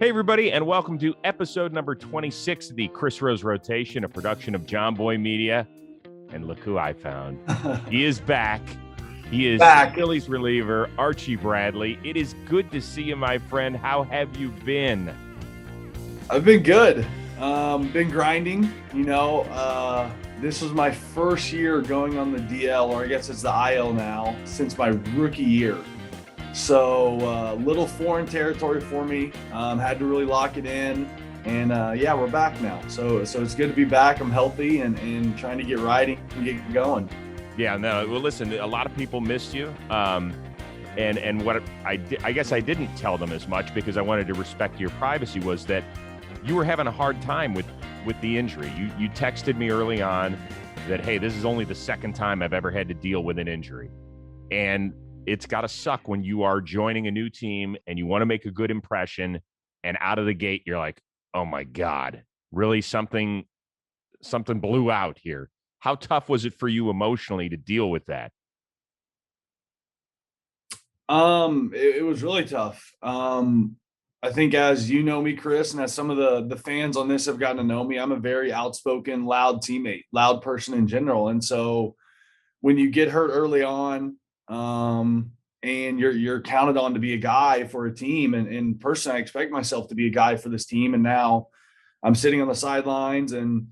Hey, everybody, and welcome to episode number 26 of the Chris Rose Rotation, a production of JOMBOY Media. And look who I found. He is back. He is back. Phillies reliever, Archie Bradley. It is good to see you, my friend. How have you been? I've been good. Been grinding. This was my first year going on the DL, or I guess it's the IL now, since my rookie year. So little foreign territory for me. Had to really lock it in, and we're back now. So it's good to be back. I'm healthy and trying to get riding and get going. Yeah, no. Well, listen, a lot of people missed you, and what I guess I didn't tell them as much because I wanted to respect your privacy, was that you were having a hard time with the injury. You texted me early on that, hey, this is only the second time I've ever had to deal with an injury, and it's got to suck when you are joining a new team and you want to make a good impression, and out of the gate you're like, oh my God, really something blew out here. How tough was it for you emotionally to deal with that? It was really tough. I think, as you know me, Chris, and as some of the fans on this have gotten to know me, I'm a very outspoken, loud teammate, loud person in general. And so when you get hurt early on, and you're counted on to be a guy for a team, and personally, I expect myself to be a guy for this team. And now I'm sitting on the sidelines, and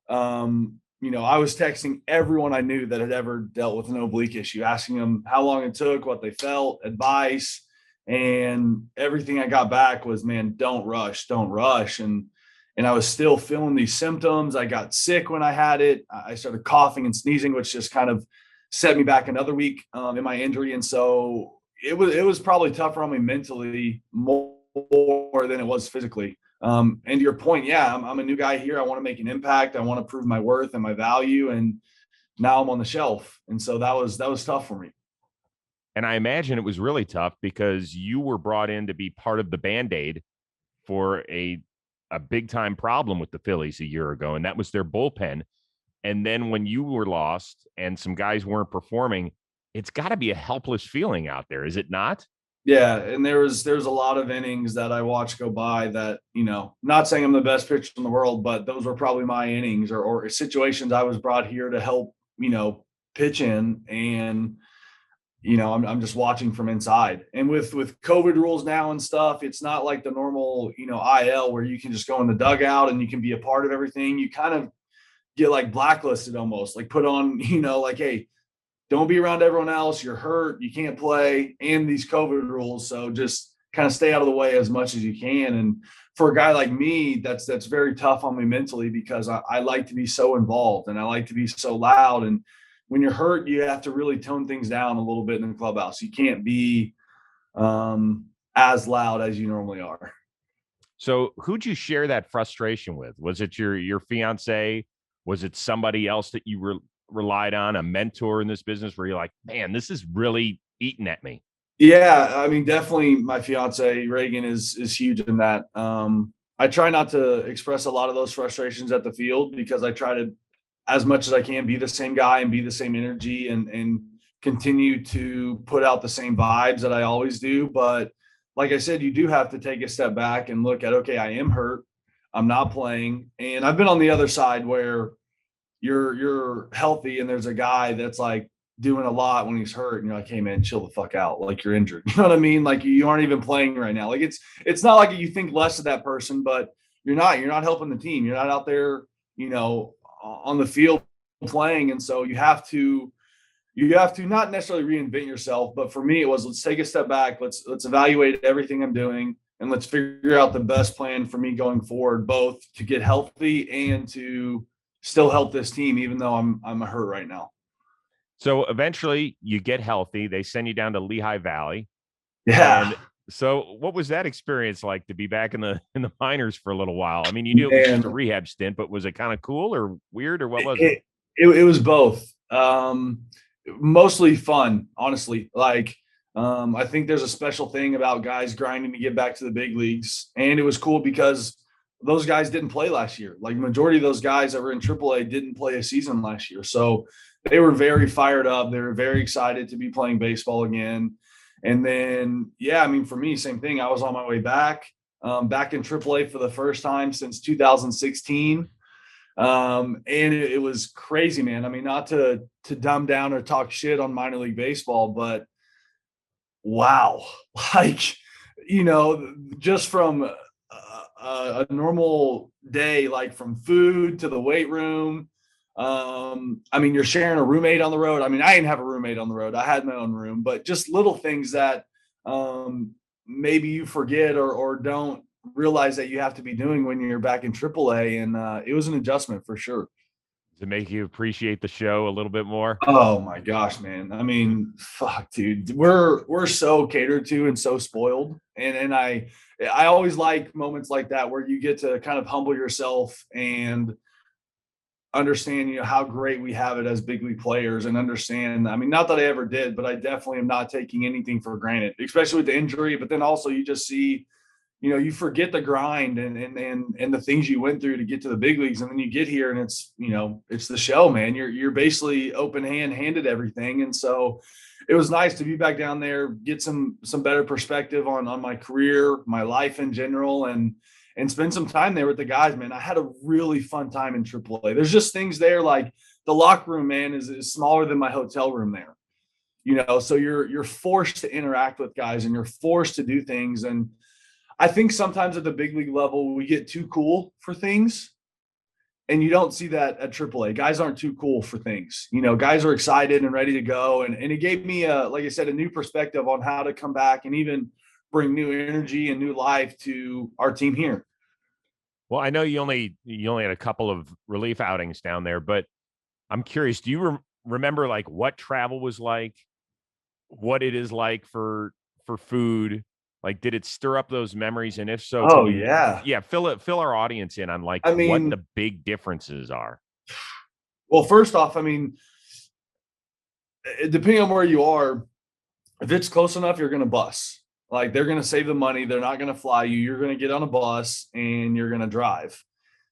I was texting everyone I knew that had ever dealt with an oblique issue, asking them how long it took, what they felt, advice, and everything I got back was, man, don't rush. And I was still feeling these symptoms. I got sick when I had it. I started coughing and sneezing, which just kind of set me back another week in my injury. And so it was probably tougher on me mentally more than it was physically. And to your point, yeah, I'm a new guy here. I want to make an impact. I want to prove my worth and my value. And now I'm on the shelf. And so that was tough for me. And I imagine it was really tough because you were brought in to be part of the Band-Aid for a big time problem with the Phillies a year ago. And that was their bullpen. And then when you were lost and some guys weren't performing, it's got to be a helpless feeling out there, is it not? Yeah, and there's a lot of innings that I watched go by that, not saying I'm the best pitcher in the world, but those were probably my innings or situations I was brought here to help, pitch in. And, I'm just watching from inside. And with COVID rules now and stuff, it's not like the normal, IL where you can just go in the dugout and you can be a part of everything. You kind of get like blacklisted almost, like put on, like, hey, don't be around everyone else. You're hurt. You can't play, and these COVID rules. So just kind of stay out of the way as much as you can. And for a guy like me, that's very tough on me mentally because I like to be so involved and I like to be so loud. And when you're hurt, you have to really tone things down a little bit in the clubhouse. You can't be as loud as you normally are. So who'd you share that frustration with? Was it your fiance? Was it somebody else that you relied on, a mentor in this business where you're like, man, this is really eating at me? Yeah, I mean, definitely my fiance, Reagan, is huge in that. I try not to express a lot of those frustrations at the field because I try to, as much as I can, be the same guy and be the same energy and continue to put out the same vibes that I always do. But like I said, you do have to take a step back and look at, okay, I am hurt. I'm not playing. And I've been on the other side where you're healthy and there's a guy that's like doing a lot when he's hurt and you're like, hey man, chill the fuck out. Like you're injured. You know what I mean? Like you aren't even playing right now. Like it's not like you think less of that person, but you're not helping the team. You're not out there, on the field playing. And so you have to not necessarily reinvent yourself. But for me, it was, let's take a step back. Let's evaluate everything I'm doing. And let's figure out the best plan for me going forward, both to get healthy and to still help this team, even though I'm hurt right now. So eventually you get healthy. They send you down to Lehigh Valley. Yeah. And so what was that experience like to be back in the minors for a little while? I mean, you knew it was just a rehab stint, but was it kind of cool or weird or what was it? It was both. Mostly fun, honestly. Like, I think there's a special thing about guys grinding to get back to the big leagues. And it was cool because those guys didn't play last year. Like majority of those guys that were in AAA didn't play a season last year. So they were very fired up. They were very excited to be playing baseball again. And then, yeah, I mean, for me, same thing. I was on my way back. back in AAA for the first time since 2016. And it was crazy, man. I mean, not to dumb down or talk shit on minor league baseball, but wow, like, just from a normal day, like from food to the weight room. I mean, you're sharing a roommate on the road. I mean, I didn't have a roommate on the road. I had my own room, but just little things that maybe you forget or don't realize that you have to be doing when you're back in AAA. And it was an adjustment for sure. Does it make you appreciate the show a little bit more? Oh my gosh, man. I mean, fuck, dude. We're so catered to and so spoiled. And I always like moments like that where you get to kind of humble yourself and understand, how great we have it as big league players, and understand, I mean, not that I ever did, but I definitely am not taking anything for granted, especially with the injury. But then also you just see, you forget the grind and the things you went through to get to the big leagues. And then you get here and it's the show, man. You're basically handed everything. And so it was nice to be back down there, get some better perspective on my career, my life in general, and spend some time there with the guys, man. I had a really fun time in AAA. There's just things there, like the locker room, man, is smaller than my hotel room there. So you're forced to interact with guys and you're forced to do things. And I think sometimes at the big league level, we get too cool for things, and you don't see that at AAA. Guys aren't too cool for things. Guys are excited and ready to go. And it gave me, like I said, a new perspective on how to come back and even bring new energy and new life to our team here. Well, I know you only had a couple of relief outings down there, but I'm curious, do you remember like what travel was like, what it is like for food? Like, did it stir up those memories? And if so, yeah, fill our audience in on like I mean, what the big differences are. Well, first off, I mean, depending on where you are, if it's close enough, you're going to bus. Like, they're going to save the money. They're not going to fly you. You're going to get on a bus and you're going to drive.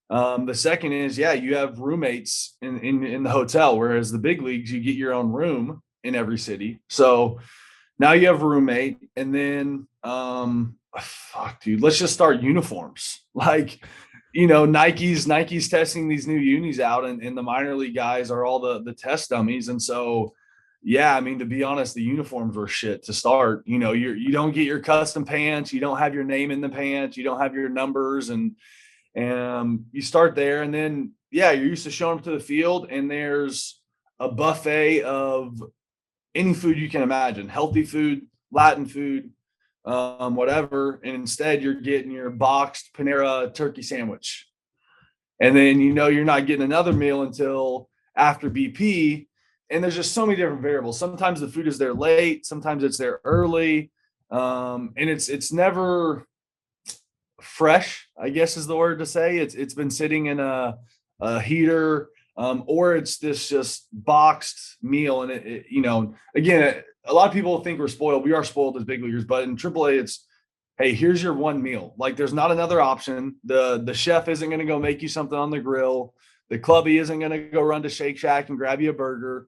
The second is, you have roommates in the hotel, whereas the big leagues, you get your own room in every city. So now you have a roommate. And then, fuck, dude, let's just start uniforms. Like, Nike's testing these new unis out, and the minor league guys are all the test dummies. And so, I mean, to be honest, the uniforms were shit to start. You don't get your custom pants. You don't have your name in the pants. You don't have your numbers. And you start there. And then, you're used to showing up to the field, and there's a buffet of any food you can imagine, healthy food, Latin food, whatever. And instead you're getting your boxed Panera turkey sandwich. And then, you're not getting another meal until after BP. And there's just so many different variables. Sometimes the food is there late, sometimes it's there early. And it's never fresh, I guess is the word to say. It's been sitting in a heater, or it's this just boxed meal. And it again, a lot of people think we're spoiled. We are spoiled as big leaguers, but in AAA, it's, hey, here's your one meal. Like, there's not another option. The chef isn't going to go make you something on the grill. The clubby isn't going to go run to Shake Shack and grab you a burger.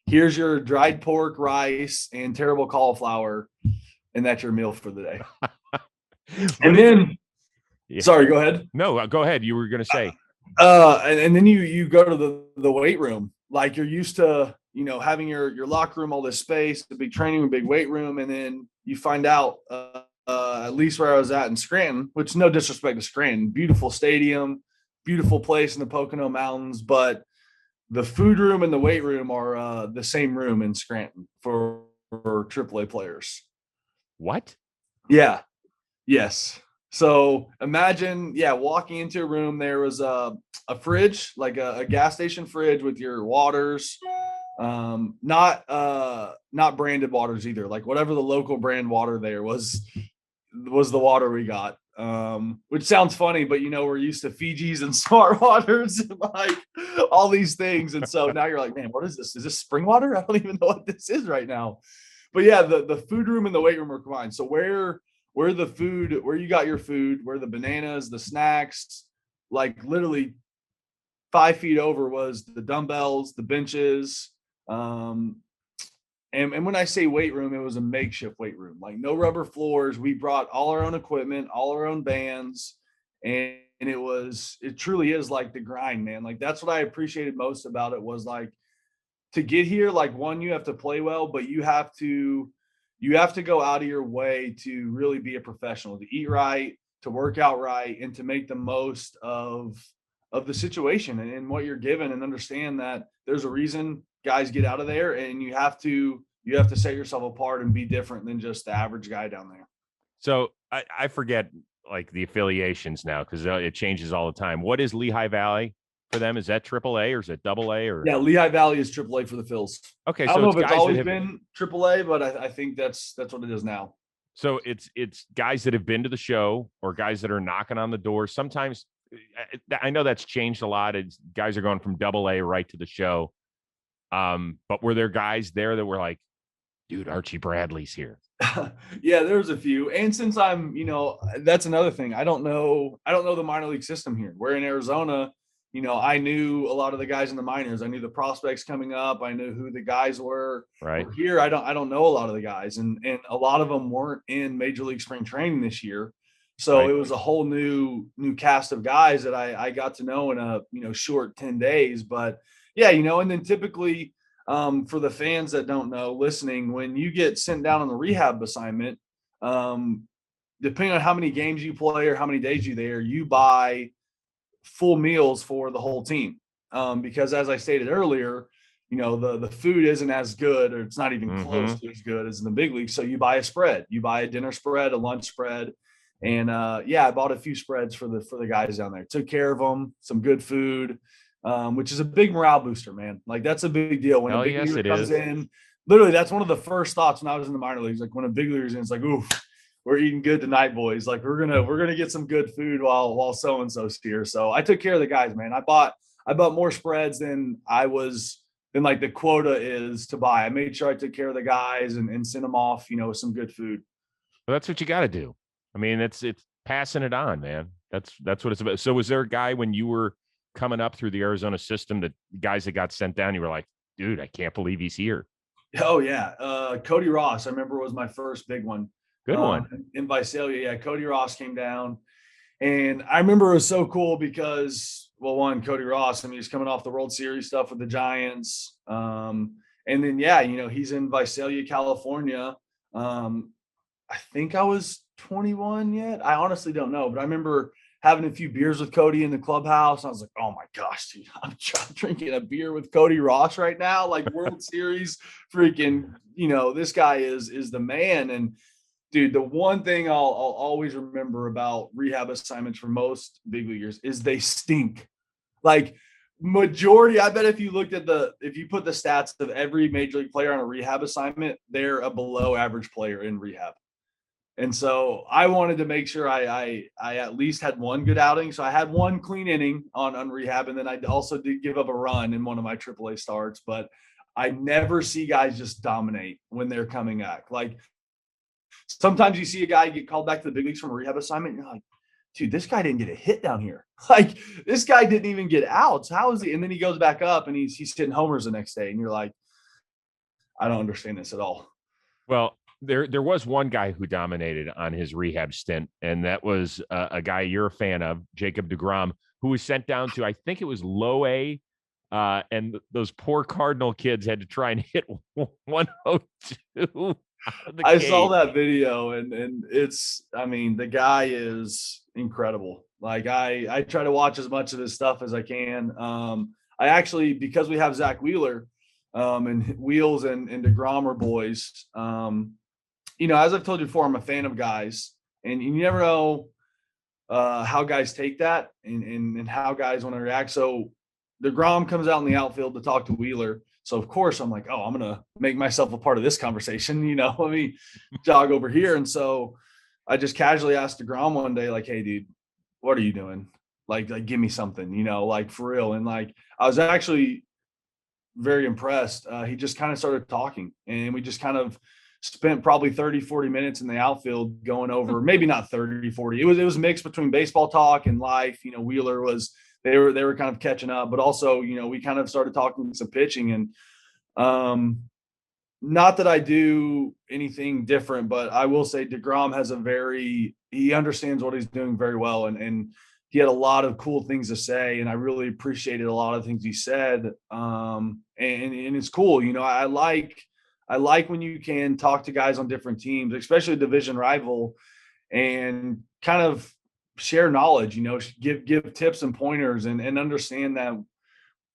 Here's your dried pork, rice, and terrible cauliflower, and that's your meal for the day. And then, sorry, go ahead. No, go ahead. You were going to say. And then you go to the weight room. Like, you're used to, having your locker room, all this space, the big training room, big weight room. And then you find out, at least where I was at in Scranton, which, no disrespect to Scranton, beautiful stadium, beautiful place in the Pocono Mountains, but the food room and the weight room are the same room in Scranton for AAA players. What? Yeah. Yes. So imagine, walking into a room, there was a fridge, like a gas station fridge with your waters, not branded waters either. Like, whatever the local brand water there was the water we got. Which sounds funny, but we're used to Fiji's and Smart Waters and like all these things. And so now you're like, man, what is this? Is this spring water? I don't even know what this is right now. But the food room and the weight room are combined. So where the food, where you got your food, where the bananas, the snacks, like literally 5 feet over was the dumbbells, the benches, And when I say weight room, it was a makeshift weight room, like no rubber floors. We brought all our own equipment, all our own bands, and it truly is like the grind, man. Like that's what I appreciated most about it was like to get here, like one, you have to play well, but you have to go out of your way to really be a professional, to eat right, to work out right, and to make the most of the situation and what you're given, and understand that there's a reason guys get out of there, and you have to set yourself apart and be different than just the average guy down there. So I forget like the affiliations now because it changes all the time. What is Lehigh Valley for them? Is that AAA or is it AA or? Yeah, Lehigh Valley is AAA for the Phils. Okay, I don't so know it's if it's guys that always have been AAA, but I think that's what it is now. so it's guys that have been to the show or guys that are knocking on the door. Sometimes I know that's changed a lot. It's guys are going from AA right to the show. But were there guys there that were like, dude, Archie Bradley's here? Yeah, there's a few. And since I'm, that's another thing. I don't know the minor league system here. We're in Arizona. I knew a lot of the guys in the minors. I knew the prospects coming up. I knew who the guys were. Right. Where here, I don't know a lot of the guys, and a lot of them weren't in Major League Spring Training this year. So Right. it was a whole new cast of guys that I got to know in a short 10 days. But yeah, and then typically for the fans that don't know listening, when you get sent down on the rehab assignment, depending on how many games you play or how many days you're there, you buy full meals for the whole team. Because as I stated earlier, the food isn't as good, or it's not even close to as good as in the big league. So you buy a spread, you buy a dinner spread, a lunch spread. And yeah, I bought a few spreads for the guys down there, took care of them, some good food, which is a big morale booster, man. Like that's a big deal when Hell a big yes, leaguer it comes is. in. Literally, that's one of the first thoughts when I was in the minor leagues. Like when a big leaguer's in, it's like, ooh, we're eating good tonight, boys. Like we're gonna get some good food while so and so's here. So I took care of the guys, man. I bought more spreads than like the quota is to buy. I made sure I took care of the guys and sent them off, with some good food. But that's what you got to do. I mean, it's passing it on, man. That's what it's about. So was there a guy when you were coming up through the Arizona system that guys that got sent down, you were like, dude, I can't believe he's here. Oh yeah, Cody Ross. I remember was my first big one. Good one. In Visalia. Yeah, Cody Ross came down, and I remember it was so cool because, well, one, Cody Ross. I mean, he's coming off the World Series stuff with the Giants, and then yeah, he's in Visalia, California. I think I was 21 yet. I honestly don't know, but I remember having a few beers with Cody in the clubhouse. I was like, oh my gosh, dude, I'm drinking a beer with Cody Ross right now, like World Series freaking, this guy is the man. And dude, the one thing I'll always remember about rehab assignments for most big leaguers is they stink. Like majority, I bet if you put the stats of every major league player on a rehab assignment, they're a below average player in rehab. And so I wanted to make sure I at least had one good outing. So I had one clean inning on rehab, and then I also did give up a run in one of my AAA starts. But I never see guys just dominate when they're coming back. Like sometimes you see a guy get called back to the big leagues from a rehab assignment, and you're like, dude, this guy didn't get a hit down here. Like this guy didn't even get outs. How is he? And then he goes back up and he's hitting homers the next day, and you're like, I don't understand this at all. Well, there was one guy who dominated on his rehab stint, and that was a guy you're a fan of, Jacob deGrom, who was sent down to, I think it was low A, and those poor Cardinal kids had to try and hit 102. I saw that video, and the guy is incredible. Like I try to watch as much of his stuff as I can. I actually, because we have Zach Wheeler, and Wheels and deGrom are boys. As I've told you before, I'm a fan of guys, and you never know how guys take that and how guys want to react. So deGrom comes out in the outfield to talk to Wheeler. So of course I'm like, oh, I'm gonna make myself a part of this conversation. Let me jog over here. And so I just casually asked deGrom one day, like, hey, dude, what are you doing? Like give me something, like for real. And like I was actually very impressed. He just kind of started talking, and we just kind of spent probably 30-40 minutes in the outfield going over, maybe not 30-40. It was mixed between baseball talk and life. Wheeler was, they were kind of catching up, but also, we kind of started talking some pitching. And not that I do anything different, but I will say deGrom has he understands what he's doing very well. And he had a lot of cool things to say. And I really appreciated a lot of things he said. And it's cool. I like when you can talk to guys on different teams, especially a division rival, and kind of share knowledge, give tips and pointers and understand that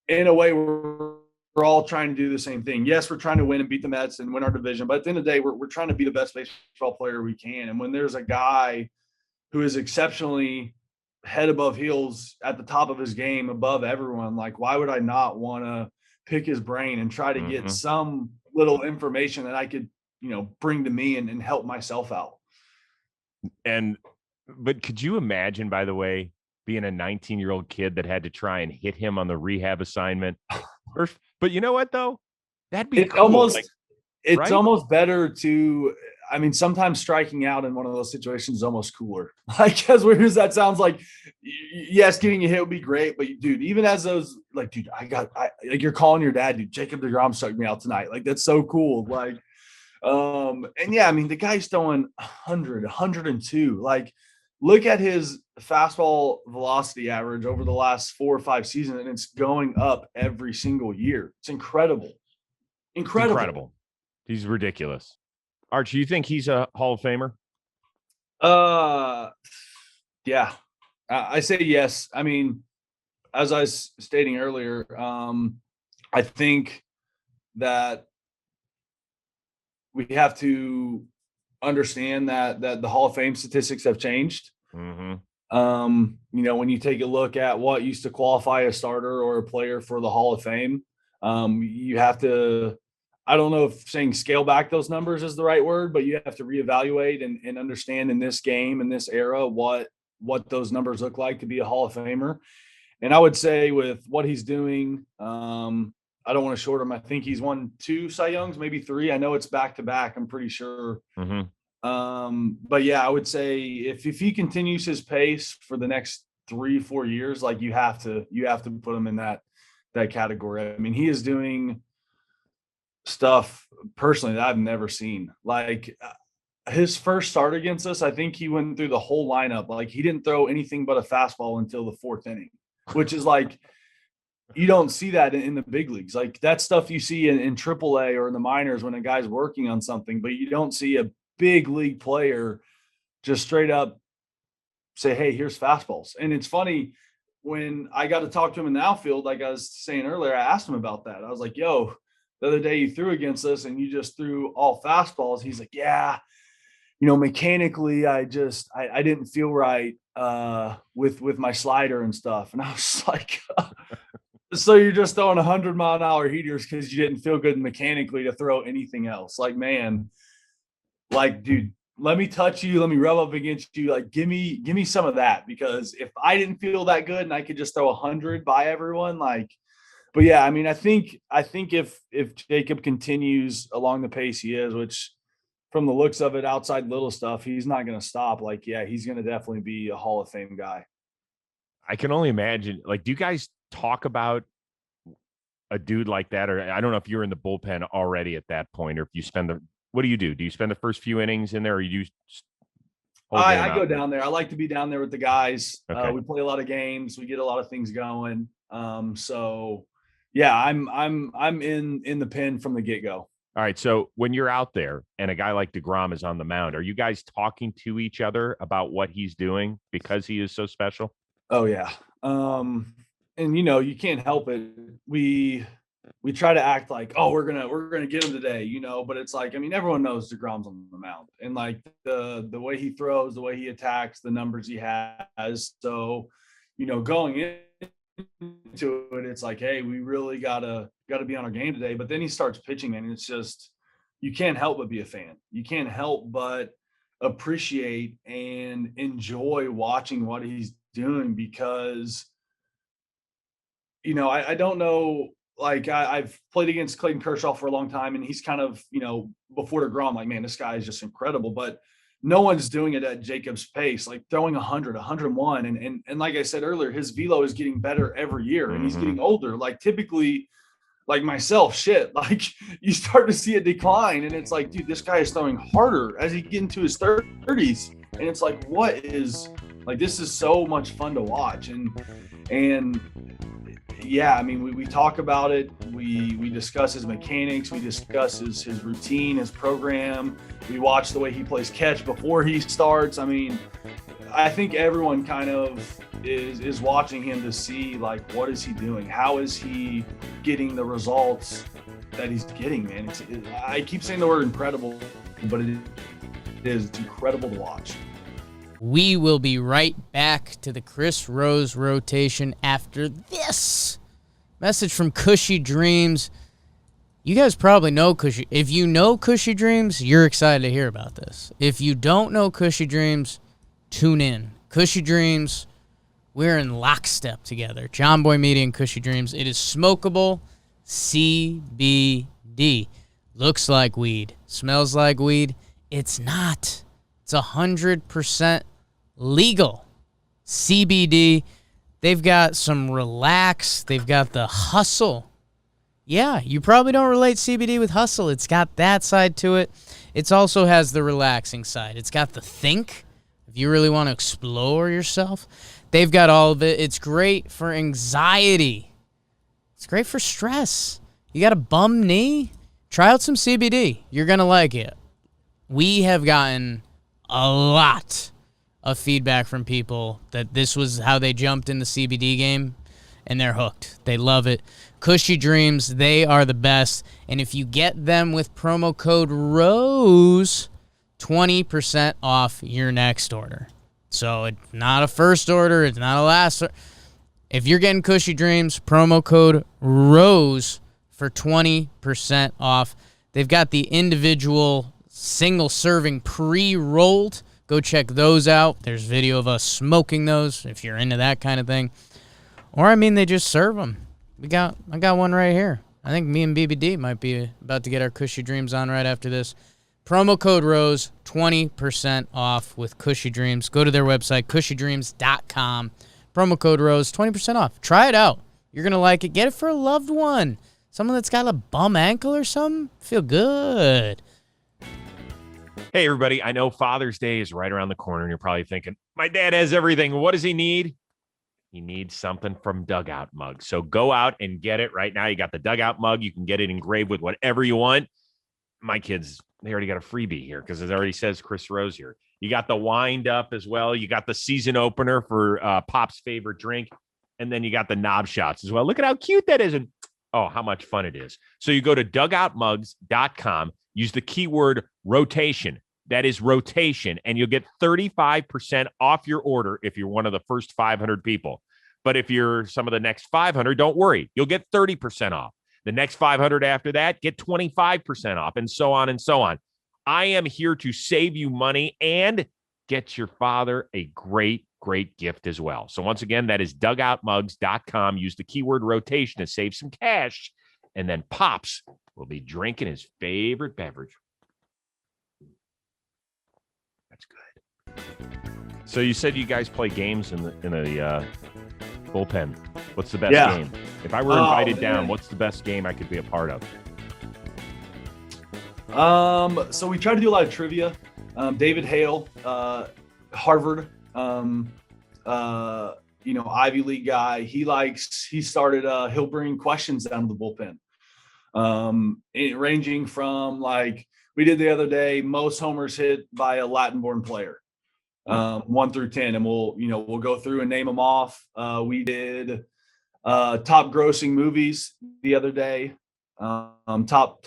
in a way we're all trying to do the same thing. Yes, we're trying to win and beat the Mets and win our division, but at the end of the day, we're trying to be the best baseball player we can. And when there's a guy who is exceptionally head above heels at the top of his game above everyone, like, why would I not want to pick his brain and try to get some little information that I could, bring to me and help myself out? But could you imagine, by the way, being a 19-year-old kid that had to try and hit him on the rehab assignment? But you know what, though? That'd be cool. It's almost better to, sometimes striking out in one of those situations is almost cooler. Like, as weird as that sounds, like, yes, getting a hit would be great, but dude, even as those, like, dude, like, you're calling your dad, dude, Jacob deGrom struck me out tonight. Like, that's so cool. Like, and yeah, the guy's throwing 100, 102. Like, look at his fastball velocity average over the last 4 or 5 seasons, and it's going up every single year. It's incredible. Incredible. He's ridiculous. Archie, you think he's a Hall of Famer? Yeah. I say yes. As I was stating earlier, I think that we have to understand that the Hall of Fame statistics have changed. When you take a look at what used to qualify a starter or a player for the Hall of Fame, you have to, I don't know if saying scale back those numbers is the right word, but you have to reevaluate and understand in this game, in this era, what those numbers look like to be a Hall of Famer. And I would say with what he's doing, I don't want to short him. I think he's won 2 Cy Youngs, maybe 3. I know it's back to back, I'm pretty sure. But yeah, I would say if he continues his pace for the next 3-4 years, like, you have to put him in that category. He is doing stuff personally that I've never seen. Like, his first start against us, I think he went through the whole lineup. Like, he didn't throw anything but a fastball until the 4th inning, which is like, you don't see that in the big leagues. Like, that stuff you see in AAA or in the minors when a guy's working on something, but you don't see a big league player just straight up say, hey, here's fastballs. And it's funny, when I got to talk to him in the outfield, like I was saying earlier, I asked him about that. I was like, yo, the other day you threw against us and you just threw all fastballs. He's like, yeah, mechanically, I didn't feel right with my slider and stuff. And I was like, so you're just throwing 100-mile-an-hour heaters because you didn't feel good mechanically to throw anything else? Like, man, like, dude, let me touch you. Let me rub up against you. Like, give me some of that, because if I didn't feel that good and I could just throw 100 by everyone, like, but yeah, I think if Jacob continues along the pace he is, which from the looks of it, outside little stuff, he's not going to stop. Like, yeah, he's going to definitely be a Hall of Fame guy. I can only imagine. Like, do you guys talk about a dude like that? Or I don't know if you're in the bullpen already at that point, or if you what do you do? Do you spend the first few innings in there, or you I go down there. I like to be down there with the guys. Okay. We play a lot of games. We get a lot of things going. So yeah, I'm in the pen from the get-go. All right. So when you're out there and a guy like deGrom is on the mound, are you guys talking to each other about what he's doing because he is so special? Oh yeah. And you can't help it. We try to act like, oh, we're gonna get him today, but it's like, everyone knows deGrom's on the mound, and like the way he throws, the way he attacks, the numbers he has. So, going into it, it's like, hey, we really gotta be on our game today. But then he starts pitching, man, and it's just, you can't help but be a fan. You can't help but appreciate and enjoy watching what he's doing, because I don't know, like, I've played against Clayton Kershaw for a long time, and he's kind of, before deGrom, like, man, this guy is just incredible, but no one's doing it at Jacob's pace, like throwing 100, 101. And like I said earlier, his velo is getting better every year, and he's getting older. Like, typically like myself, shit, like you start to see a decline, and it's like, dude, this guy is throwing harder as he get into his 30s, and it's like, what is like, this is so much fun to watch. And yeah, I mean, we talk about it, we discuss his mechanics, we discuss his routine, his program, we watch the way he plays catch before he starts. I mean, I think everyone kind of is watching him to see, like, what is he doing? How is he getting the results that he's getting, man? I keep saying the word incredible, but it's incredible to watch. We will be right back to the Chris Rose rotation after this message from Cushy Dreams. You guys probably know Cushy. If you know Cushy Dreams, you're excited to hear about this. If you don't know Cushy Dreams, tune in. Cushy Dreams, we're in lockstep together. JOMBOY Media and Cushy Dreams. It is smokable CBD. Looks like weed. Smells like weed. It's not. It's 100% legal CBD. They've got some relax. They've got the hustle. Yeah, you probably don't relate CBD with hustle. It's got that side to it. It also has the relaxing side. It's got the think. If you really want to explore yourself, they've got all of it. It's great for anxiety. It's great for stress. You got a bum knee? Try out some CBD. You're going to like it. We have gotten a lot of feedback from people that this was how they jumped in the CBD game, and they're hooked. They love it. Cushy Dreams, they are the best. And if you get them with promo code ROSE, 20% off your next order. So it's not a first order. It's not a last order. If you're getting Cushy Dreams, promo code ROSE for 20% off. They've got the individual single serving pre-rolled. Go check those out. There's video of us smoking those if you're into that kind of thing. Or, I mean, they just serve them. I got one right here. I think me and BBD might be about to get our Cushy Dreams on right after this. Promo code ROSE, 20% off with Cushy Dreams. Go to their website, cushydreams.com. Promo code ROSE, 20% off. Try it out. You're going to like it. Get it for a loved one. Someone that's got a bum ankle or something. Feel good. Hey, everybody. I know Father's Day is right around the corner, and you're probably thinking, my dad has everything. What does he need? He needs something from Dugout Mug. So go out and get it right now. You got the Dugout Mug. You can get it engraved with whatever you want. My kids, they already got a freebie here because it already says Chris Rose here. You got the wind up as well. You got the season opener for Pop's favorite drink. And then you got the knob shots as well. Look at how cute that is. And oh, how much fun it is. So you go to dugoutmugs.com, use the keyword rotation. That is rotation. And you'll get 35% off your order if you're one of the first 500 people. But if you're some of the next 500, don't worry. You'll get 30% off. The next 500 after that, get 25% off, and so on and so on. I am here to save you money and get your father a great, great gift as well. So once again, that is dugoutmugs.com. Use the keyword rotation to save some cash, and then Pops will be drinking his favorite beverage. That's good. So you said you guys play games in the bullpen. What's the best game? If I were invited down, what's the best game I could be a part of? So we try to do a lot of trivia. David Hale, Harvard, Ivy League guy. He started, he'll bring questions down to the bullpen. Ranging from, like, we did the other day, most homers hit by a Latin-born player. 1 through 10, and we'll go through and name them off. We did top grossing movies the other day. Top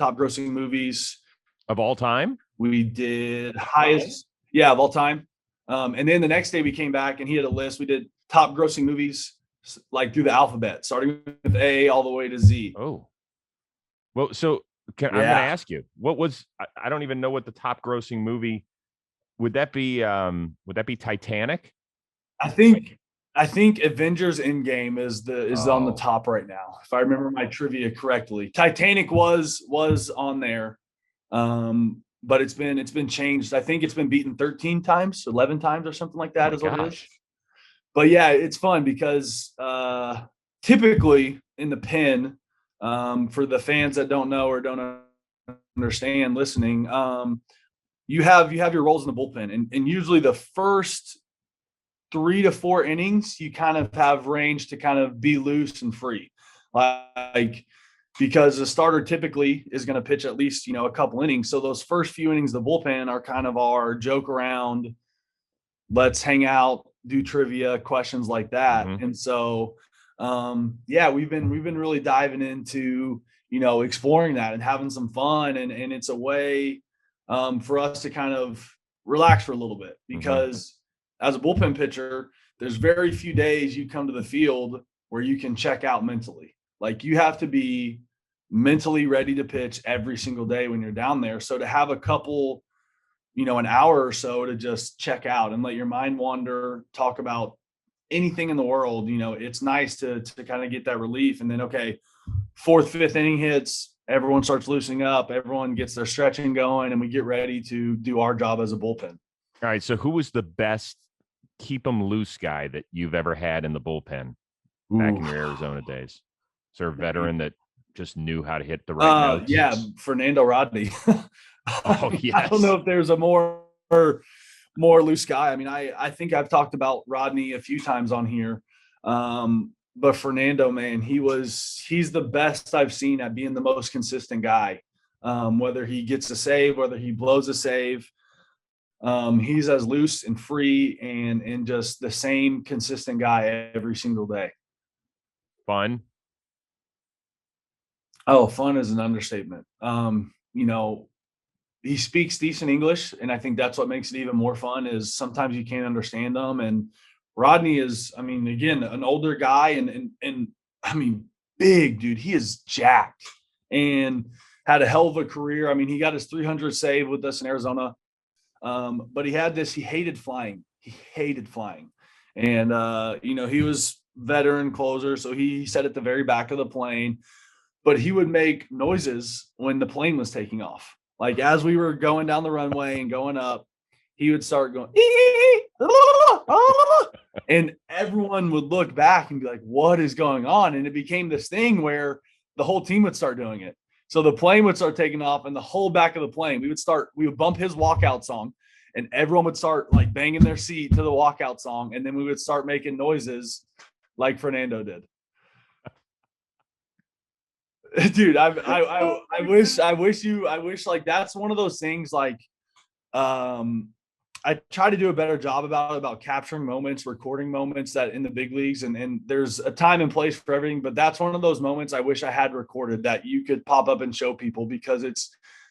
grossing movies of all time. We did highest, of all time. And then the next day we came back and he had a list. We did top grossing movies, like through the alphabet, starting with A all the way to Z. Oh, well, so I'm going to ask you, what was? I don't even know what the top grossing movie. Would that be Titanic? I think Avengers Endgame is on the top right now, if I remember my trivia correctly. Titanic was on there, but it's been changed. I think it's been beaten 13 times, 11 times, or something like that. What it is. But yeah, it's fun because typically in the pen, For the fans that don't know or don't understand listening, you have your roles in the bullpen, and usually the first 3 to 4 innings, you kind of have range to kind of be loose and free. Like, because the starter typically is going to pitch at least, a couple innings. So those first few innings, the bullpen are kind of our joke around, let's hang out, do trivia, questions like that. Mm-hmm. And so, we've been really diving into, exploring that and having some fun. And it's a way for us to kind of relax for a little bit, because as a bullpen pitcher, there's very few days you come to the field where you can check out mentally. Like, you have to be mentally ready to pitch every single day when you're down there. So to have a couple, an hour or so to just check out and let your mind wander, talk about anything in the world, it's nice to kind of get that relief. And then, okay, 4th, 5th inning hits, everyone starts loosening up, everyone gets their stretching going, and we get ready to do our job as a bullpen. All right. So who was the best keep them loose guy that you've ever had in the bullpen back in your Arizona days? Is there a veteran that just knew how to hit the right notes? Yeah, Fernando Rodney. Oh, yes. I don't know if there's a more loose guy. I mean, I think I've talked about Rodney a few times on here. But Fernando, man, he's the best I've seen at being the most consistent guy. Whether he gets a save, whether he blows a save, he's as loose and free and just the same consistent guy every single day. Fun. Oh, fun is an understatement. He speaks decent English, and I think that's what makes it even more fun, is sometimes you can't understand them. And Rodney is, I mean, again, an older guy and I mean, big dude. He is jacked and had a hell of a career. I mean, he got his 300 save with us in Arizona. But he hated flying. And, he was veteran closer. So he sat at the very back of the plane, but he would make noises when the plane was taking off. Like, as we were going down the runway and going up, he would start going, and everyone would look back and be like, what is going on? And it became this thing where the whole team would start doing it. So the plane would start taking off, and the whole back of the plane, we would bump his walkout song, and everyone would start like banging their seat to the walkout song. And then we would start making noises like Fernando did. Dude, I wish like that's one of those things, like, I try to do a better job about capturing moments, recording moments that in the big leagues, and there's a time and place for everything. But that's one of those moments I wish I had recorded that you could pop up and show people, because it's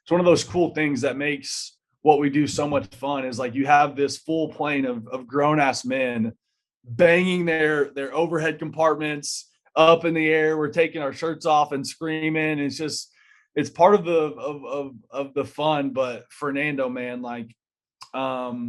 one of those cool things that makes what we do so much fun. Is like, you have this full plane of grown ass men banging their overhead compartments up in the air. We're taking our shirts off and screaming. It's part of the fun. But Fernando, man, like, I'll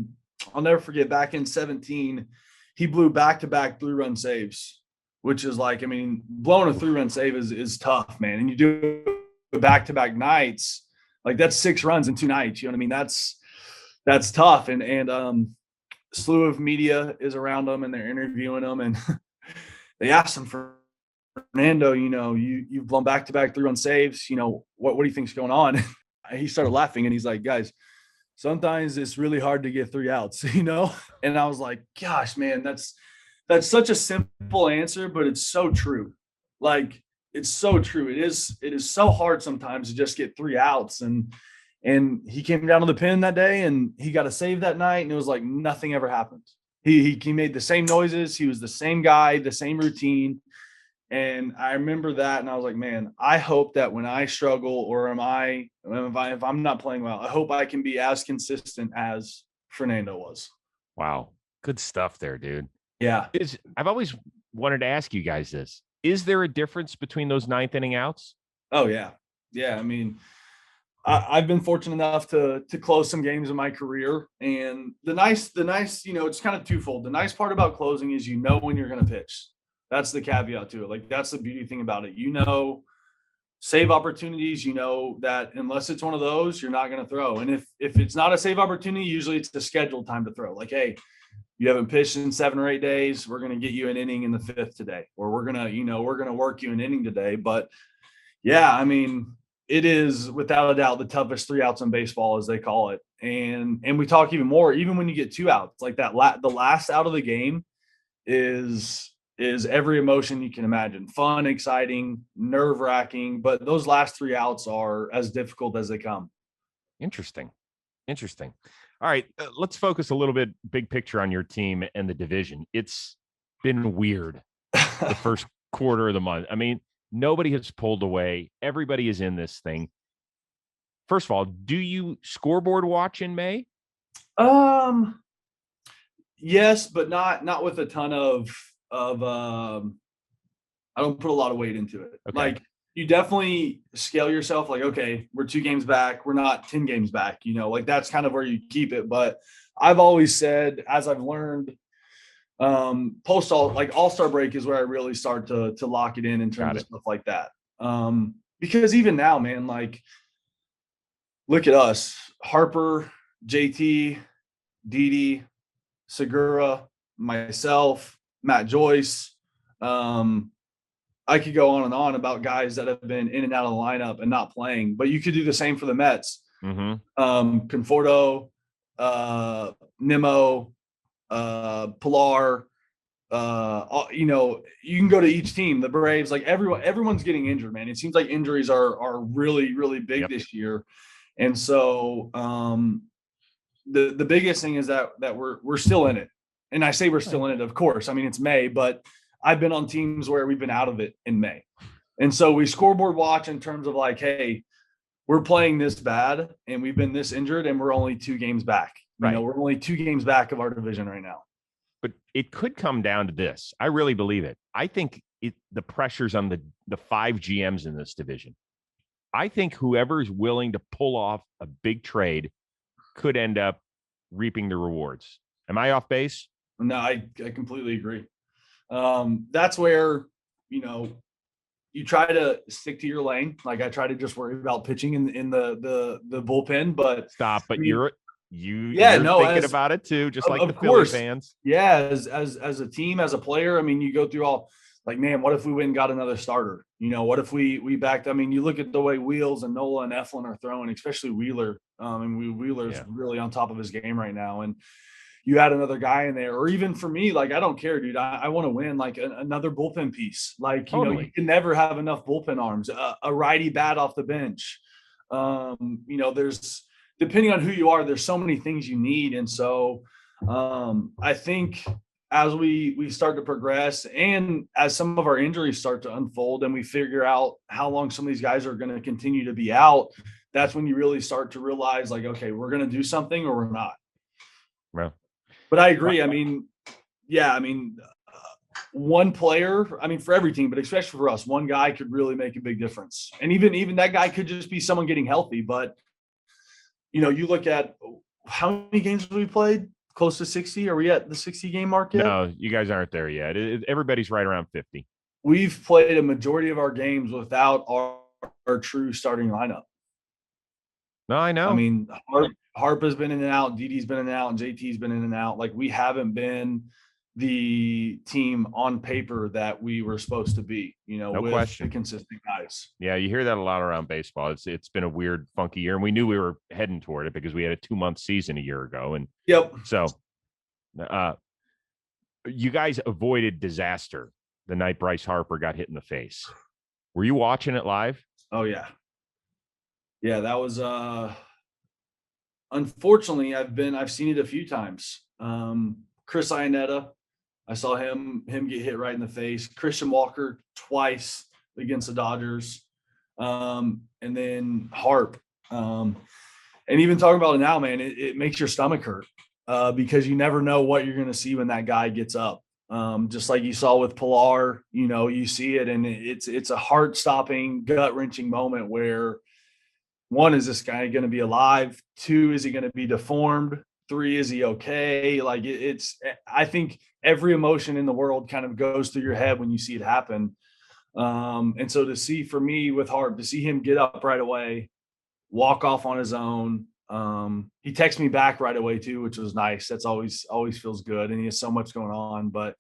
never forget, back in 2017, he blew back-to-back 3-run saves, which is like, I mean, blowing a 3-run save is tough, man. And you do back-to-back nights, like, that's 6 runs in 2 nights. You know what I mean? That's tough. And slew of media is around him, and they're interviewing him, and they asked him, Fernando, you've blown back-to-back 3-run saves. What do you think's going on? He started laughing, and he's like, guys, sometimes it's really hard to get 3 outs, And I was like, gosh, man, that's such a simple answer, but it's so true. Like, it's so true. It is so hard sometimes to just get 3 outs. And he came down to the pen that day, and he got a save that night, and it was like nothing ever happened. He made the same noises. He was the same guy, the same routine. And I remember that, and I was like, man, I hope that when I struggle, or if I'm not playing well, I hope I can be as consistent as Fernando was. Wow. Good stuff there, dude. Yeah. I've always wanted to ask you guys this. Is there a difference between those 9th inning outs? Oh, yeah. Yeah. I mean, I've been fortunate enough to close some games in my career. And the nice, it's kind of twofold. The nice part about closing is when you're going to pitch. That's the caveat to it. Like, that's the beauty thing about it. Save opportunities, that unless it's one of those, you're not going to throw. And if it's not a save opportunity, usually it's the scheduled time to throw. Like, hey, you haven't pitched in 7 or 8 days. We're going to get you an inning in the 5th today, or we're going to work you an inning today. But Yeah, I mean, it is without a doubt the toughest 3 outs in baseball, as they call it. And we talk even more, even when you get 2 outs, like that the last out of the game is every emotion you can imagine. Fun, exciting, nerve-wracking, but those last 3 outs are as difficult as they come. Interesting. All right, let's focus a little bit big picture on your team and the division. It's been weird the first quarter of the month. I mean, nobody has pulled away. Everybody is in this thing. First of all, do you scoreboard watch in May? Yes, but not with a ton of I don't put a lot of weight into it. Okay. Like, you definitely scale yourself like, okay, we're 2 games back, we're not 10 games back, like that's kind of where you keep it. But I've always said, as I've learned, post all-star break is where I really start to lock it in terms of stuff like that. Because even now, man, like, look at us: Harper, JT, Didi, Segura, myself, Matt Joyce. I could go on and on about guys that have been in and out of the lineup and not playing, but you could do the same for the Mets. Conforto, Nimmo, Pilar. You can go to each team. The Braves, like everyone's getting injured, man. It seems like injuries are really, really big this year, and so the biggest thing is that we're still in it. And I say we're still in it, of course. I mean, it's May, but I've been on teams where we've been out of it in May. And so we scoreboard watch in terms of like, hey, we're playing this bad and we've been this injured and we're only 2 games back. Right. We're only 2 games back of our division right now. But it could come down to this. I really believe it. I think the pressure's on the 5 GMs in this division. I think whoever's willing to pull off a big trade could end up reaping the rewards. Am I off base? No, I completely agree. That's where, you try to stick to your lane. Like, I try to just worry about pitching in the bullpen, but stop. But you're thinking about it too, just like the Philly fans. Yeah. As a team, as a player, I mean, you go through all like, man, what if we went and got another starter? What if we backed? I mean, you look at the way Wheels and Nola and Eflin are throwing, especially Wheeler. Wheeler's really on top of his game right now. And you add another guy in there, or even for me, like, I don't care, dude. I want to win like another bullpen piece. Like, you can never have enough bullpen arms, a righty bat off the bench. There's, depending on who you are, there's so many things you need. And so I think as we start to progress and as some of our injuries start to unfold and we figure out how long some of these guys are going to continue to be out, that's when you really start to realize, like, okay, we're going to do something or we're not. Well, but I agree. I mean, one player, for every team, but especially for us, one guy could really make a big difference. And even that guy could just be someone getting healthy. But, you look at how many games have we played? Close to 60? Are we at the 60 game mark yet? No, you guys aren't there yet. Everybody's right around 50. We've played a majority of our games without our true starting lineup. No, I know. I mean, Harp has been in and out, Didi's been in and out, and JT's been in and out. Like, we haven't been the team on paper that we were supposed to be, no with question. The consistent guys. Yeah, you hear that a lot around baseball. It's been a weird, funky year, and we knew we were heading toward it because we had a 2-month season a year ago. And so you guys avoided disaster the night Bryce Harper got hit in the face. Were you watching it live? Oh, yeah. Yeah, that was unfortunately, I've seen it a few times. Chris Iannetta, I saw him get hit right in the face. Christian Walker twice against the Dodgers. And then Harp. And even talking about it now, man, it makes your stomach hurt because you never know what you're going to see when that guy gets up. Just like you saw with Pilar, you see it, and it's a heart-stopping, gut-wrenching moment where, 1, is this guy going to be alive? 2, is he going to be deformed? 3, is he okay? Like, I think every emotion in the world kind of goes through your head when you see it happen. And so to see, for me with Harp, to see him get up right away, walk off on his own. He texted me back right away too, which was nice. That's always feels good. And he has so much going on, but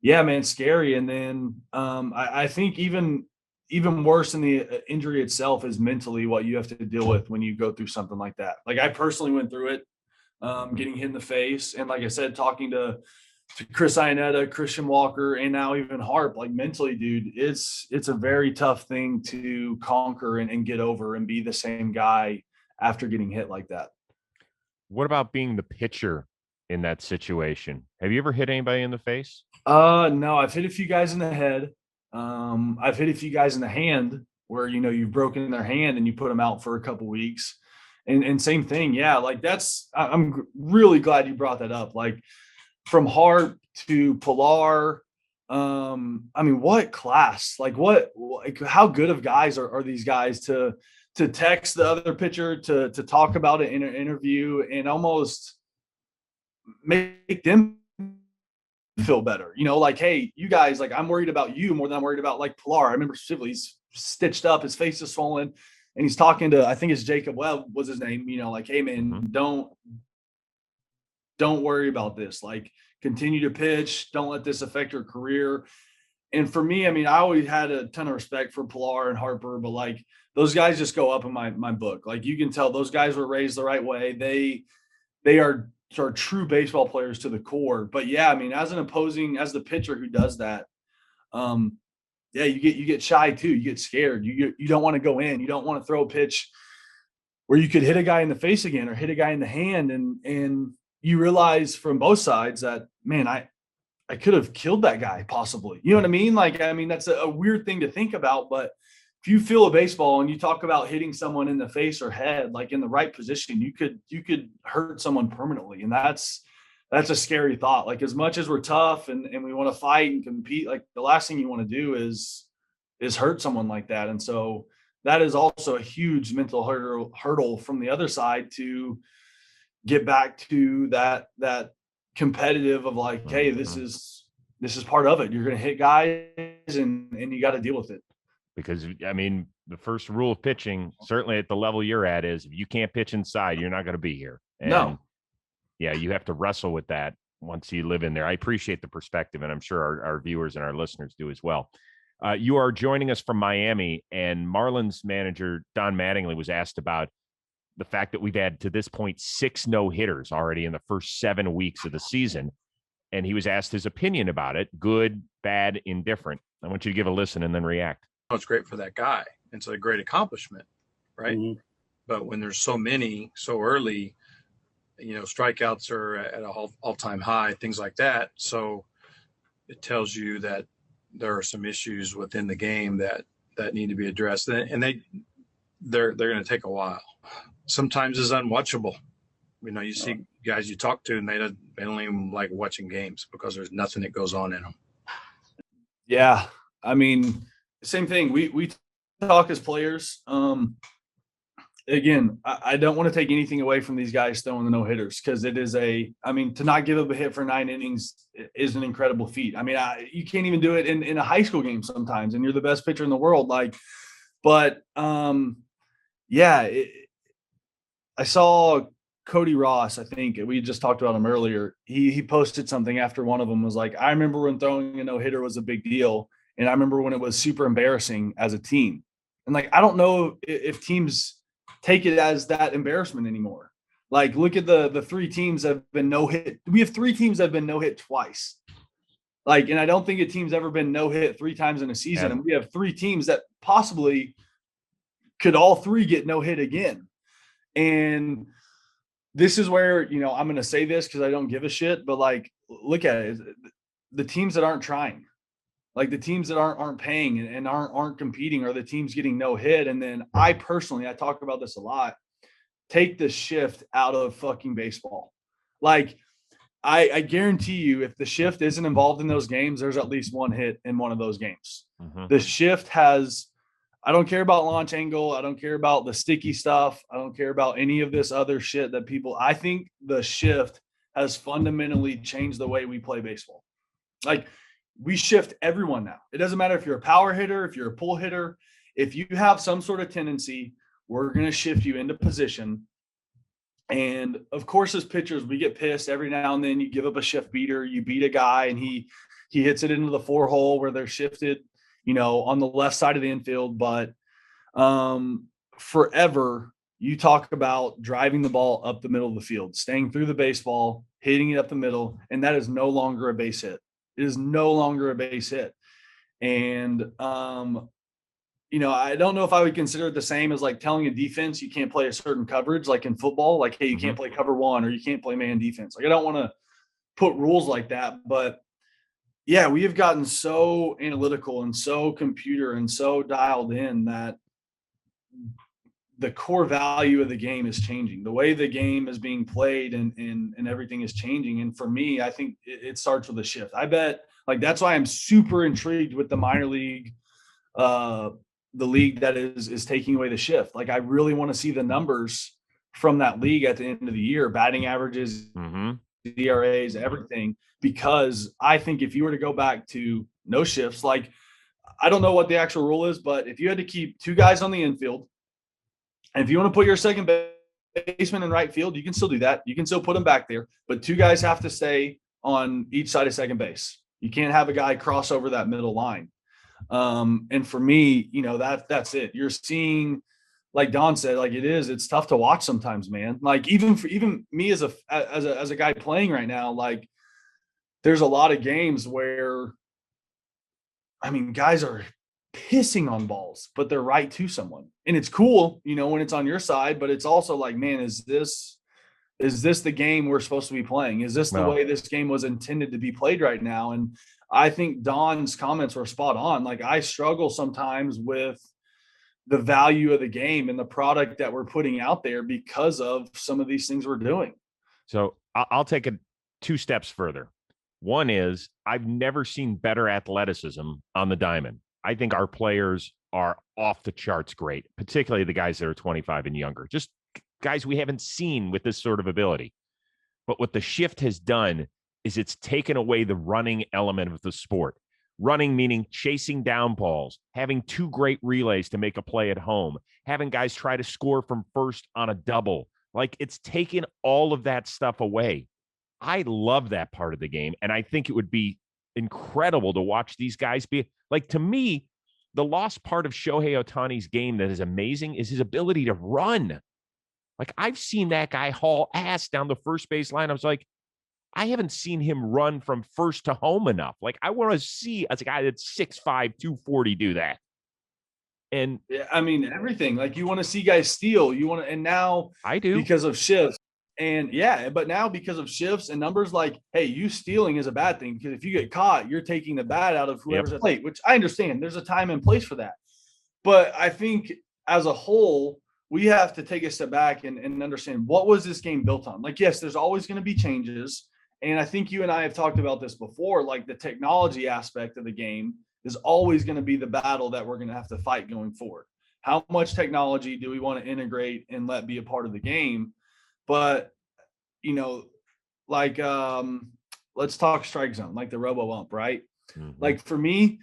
yeah, man, scary. And then I think even even worse than the injury itself is mentally what you have to deal with when you go through something like that. Like, I personally went through it, getting hit in the face. And like I said, talking to Chris Iannetta, Christian Walker, and now even Harp, like, mentally, dude, it's a very tough thing to conquer and get over and be the same guy after getting hit like that. What about being the pitcher in that situation? Have you ever hit anybody in the face? No, I've hit a few guys in the head. I've hit a few guys in the hand where, you've broken their hand and you put them out for a couple weeks. And same thing. Yeah. Like, I'm really glad you brought that up. Like, from Hart to Pilar. I mean, what class, like how good of guys are these guys to text the other pitcher, to talk about it in an interview and almost make them feel better, like, hey, you guys, like, I'm worried about you more than I'm worried about, like, Pilar. I remember specifically, he's stitched up, his face is swollen, and he's talking to, I think it's Jacob Webb was his name, like, hey man, don't worry about this. Like, continue to pitch. Don't let this affect your career. And for me, I mean, I always had a ton of respect for Pilar and Harper, but like, those guys just go up in my book. Like, you can tell those guys were raised the right way. They are true baseball players to the core. But yeah, I mean, as the pitcher who does that, yeah, you get shy too. You get scared. You don't want to go in. You don't want to throw a pitch where you could hit a guy in the face again or hit a guy in the hand. And you realize from both sides that, man, I could have killed that guy possibly. You know what I mean? Like, I mean, that's a weird thing to think about, but if you feel a baseball and you talk about hitting someone in the face or head, like in the right position, you could hurt someone permanently. And that's a scary thought. Like, as much as we're tough and we want to fight and compete, like, the last thing you want to do is hurt someone like that. And so that is also a huge mental hurdle from the other side to get back to that competitive of like, hey, this is part of it. You're going to hit guys and you got to deal with it. Because, I mean, the first rule of pitching, certainly at the level you're at, is if you can't pitch inside, you're not going to be here. And no. Yeah, you have to wrestle with that once you live in there. I appreciate the perspective, and I'm sure our viewers and our listeners do as well. You are joining us from Miami, and Marlins manager Don Mattingly was asked about the fact that we've had, to this point, 6 no-hitters already in the first 7 weeks of the season. And he was asked his opinion about it: good, bad, indifferent. I want you to give a listen and then react. It's great for that guy. It's a great accomplishment, right? Mm-hmm. But when there's so many so early, strikeouts are at an all-time high, things like that. So it tells you that there are some issues within the game that need to be addressed, and they're going to take a while. Sometimes it's unwatchable. You see guys you talk to, and they don't even like watching games because there's nothing that goes on in them. Yeah, I mean, same thing. We talk as players. Again, I don't want to take anything away from these guys throwing the no-hitters, because it is to not give up a hit for 9 innings is an incredible feat. I mean, you can't even do it in a high school game sometimes, and you're the best pitcher in the world. I saw Cody Ross, I think we just talked about him earlier. He posted something after one of them, was like, I remember when throwing a no-hitter was a big deal. And I remember when it was super embarrassing as a team. And like, I don't know if teams take it as that embarrassment anymore. Like, look at the 3 teams that have been no-hit. We have 3 teams that have been no-hit twice. Like, and I don't think a team's ever been no-hit 3 times in a season. Yeah. And we have 3 teams that possibly could all 3 get no-hit again. And this is where, I'm going to say this because I don't give a shit, but like, look at it. The teams that aren't trying, like the teams that aren't paying and aren't competing, are the teams getting no hit. And then I talk about this a lot, take the shift out of fucking baseball. Like, I guarantee you, if the shift isn't involved in those games, there's at least 1 hit in one of those games. Mm-hmm. The shift has, I don't care about launch angle. I don't care about the sticky stuff. I don't care about any of this other shit that I think the shift has fundamentally changed the way we play baseball. Like, we shift everyone now. It doesn't matter if you're a power hitter, if you're a pull hitter, if you have some sort of tendency, we're going to shift you into position. And of course, as pitchers, we get pissed every now and then. You give up a shift beater, you beat a guy and he hits it into the 4 hole where they're shifted. on the left side of the infield. But forever, you talk about driving the ball up the middle of the field, staying through the baseball, hitting it up the middle, and that is no longer a base hit. It is no longer a base hit. And, I don't know if I would consider it the same as like telling a defense you can't play a certain coverage, like in football, like, hey, you can't play cover one or you can't play man defense. Like, I don't want to put rules like that, but yeah, we have gotten so analytical and so computer and so dialed in that the core value of the game is changing. The way the game is being played and everything is changing. And for me, I think it starts with a shift. I bet like that's why I'm super intrigued with the minor league, the league that is taking away the shift. Like I really want to see the numbers from that league at the end of the year, batting averages, ERAs, everything, because I think if you were to go back to no shifts, like I don't know what the actual rule is, but if you had to keep two guys on the infield, and if you want to put your second baseman in right field, you can still do that. You can still put them back there, but two guys have to stay on each side of second base. You can't have a guy cross over that middle line. And for me, that's it. You're seeing, like Don said, like it's tough to watch sometimes, man. Like even me as a guy playing right now, like there's a lot of games where, I mean, guys are pissing on balls, but they're right to someone. And it's cool, when it's on your side, but it's also like, man, is this the game we're supposed to be playing? Is this the way this game was intended to be played right now? And I think Don's comments were spot on. Like I struggle sometimes with the value of the game and the product that we're putting out there because of some of these things we're doing. So I'll take it 2 steps further. One is I've never seen better athleticism on the diamond. I think our players are off the charts great, particularly the guys that are 25 and younger, just guys we haven't seen with this sort of ability. But what the shift has done is it's taken away the running element of the sport. Running meaning chasing down balls, having 2 great relays to make a play at home, having guys try to score from first on a double. Like it's taken all of that stuff away. I love that part of the game. And I think it would be incredible to watch these guys be like, to me, the lost part of Shohei Ohtani's game that is amazing is his ability to run. Like I've seen that guy haul ass down the first base line. I was like, I haven't seen him run from first to home enough. Like I want to see as a guy that's 6'5", 240 do that. And yeah, I mean, everything. Like you want to see guys steal. You want to, and now I do because of shifts. And yeah, but now because of shifts and numbers, like, hey, you stealing is a bad thing because if you get caught, you're taking the bat out of whoever's at the plate, which I understand. There's a time and place for that. But I think as a whole, we have to take a step back and understand what was this game built on? Like, yes, there's always going to be changes. And I think you and I have talked about this before, like the technology aspect of the game is always going to be the battle that we're going to have to fight going forward. How much technology do we want to integrate and let be a part of the game? But, like, let's talk strike zone, like the Robo ump, right? Mm-hmm. Like for me,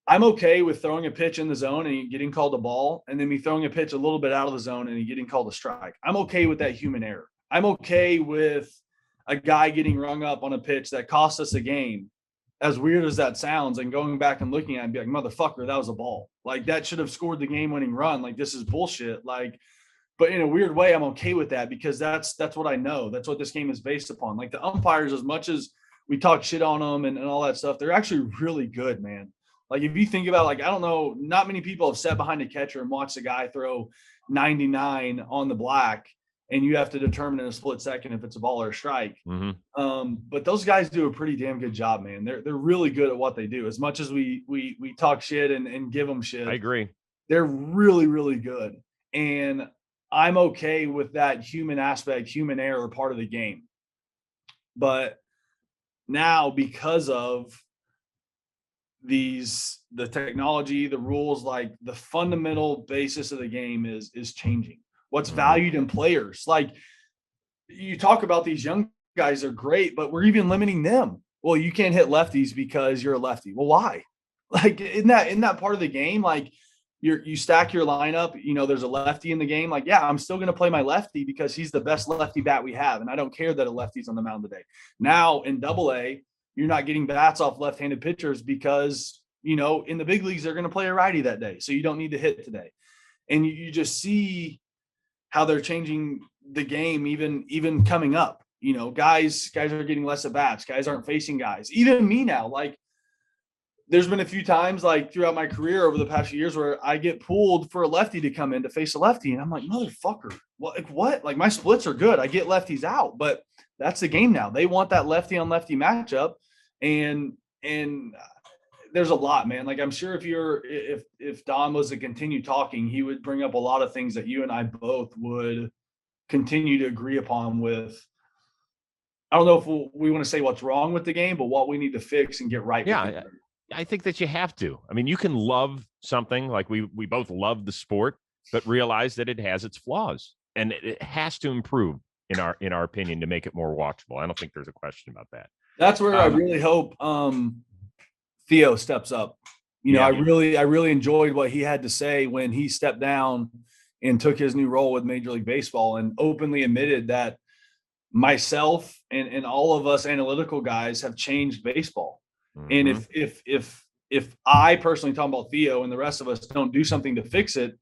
I'm okay with throwing a pitch in the zone and getting called a ball, and then me throwing a pitch a little bit out of the zone and getting called a strike. I'm okay with that human error. I'm okay with a guy getting rung up on a pitch that cost us a game, as weird as that sounds, and going back and looking at it and be like, motherfucker, that was a ball. Like that should have scored the game-winning run. Like this is bullshit. Like, but in a weird way, I'm okay with that because that's what I know. That's what this game is based upon. Like the umpires, as much as we talk shit on them and all that stuff, they're actually really good, man. Like if you think about, like, I don't know, not many people have sat behind a catcher and watched a guy throw 99 on the black, and you have to determine in a split second if it's a ball or a strike. Mm-hmm. But those guys do a pretty damn good job, man. They're really good at what they do. As much as we talk shit and give them shit, I agree. They're really, really good. And I'm okay with that human aspect, human error part of the game. But now, because of the technology, the rules, like the fundamental basis of the game is changing. What's valued in players. Like you talk about these young guys are great, but we're even limiting them. Well, you can't hit lefties because you're a lefty. Well, why? Like in that part of the game, like you stack your lineup, there's a lefty in the game. Like, yeah, I'm still going to play my lefty because he's the best lefty bat we have. And I don't care that a lefty's on the mound today. Now in AA, you're not getting bats off left-handed pitchers because You know, in the big leagues, they're going to play a righty that day. So you don't need to hit today. And you just see how they're changing the game, even coming up. You know, guys are getting less at bats. Guys aren't facing guys. Even me now, like, there's been a few times, like, throughout my career over the past few years, where I get pulled for a lefty to come in to face a lefty. And I'm like, motherfucker, what? Like, my splits are good. I get lefties out, but that's the game now. They want that lefty on lefty matchup. And there's a lot, man. Like, I'm sure if Don was to continue talking, he would bring up a lot of things that you and I both would continue to agree upon with. I don't know if we want to say what's wrong with the game, but what we need to fix and get right. Yeah, I think that you have to. I mean, you can love something, like we both love the sport, but realize that it has its flaws and it has to improve in our opinion to make it more watchable. I don't think there's a question about that. That's where I really hope Theo steps up. You know, I really enjoyed what he had to say when he stepped down and took his new role with Major League Baseball and openly admitted that myself and all of us analytical guys have changed baseball. Mm-hmm. And if I personally, talking about Theo and the rest of us, don't do something to fix it,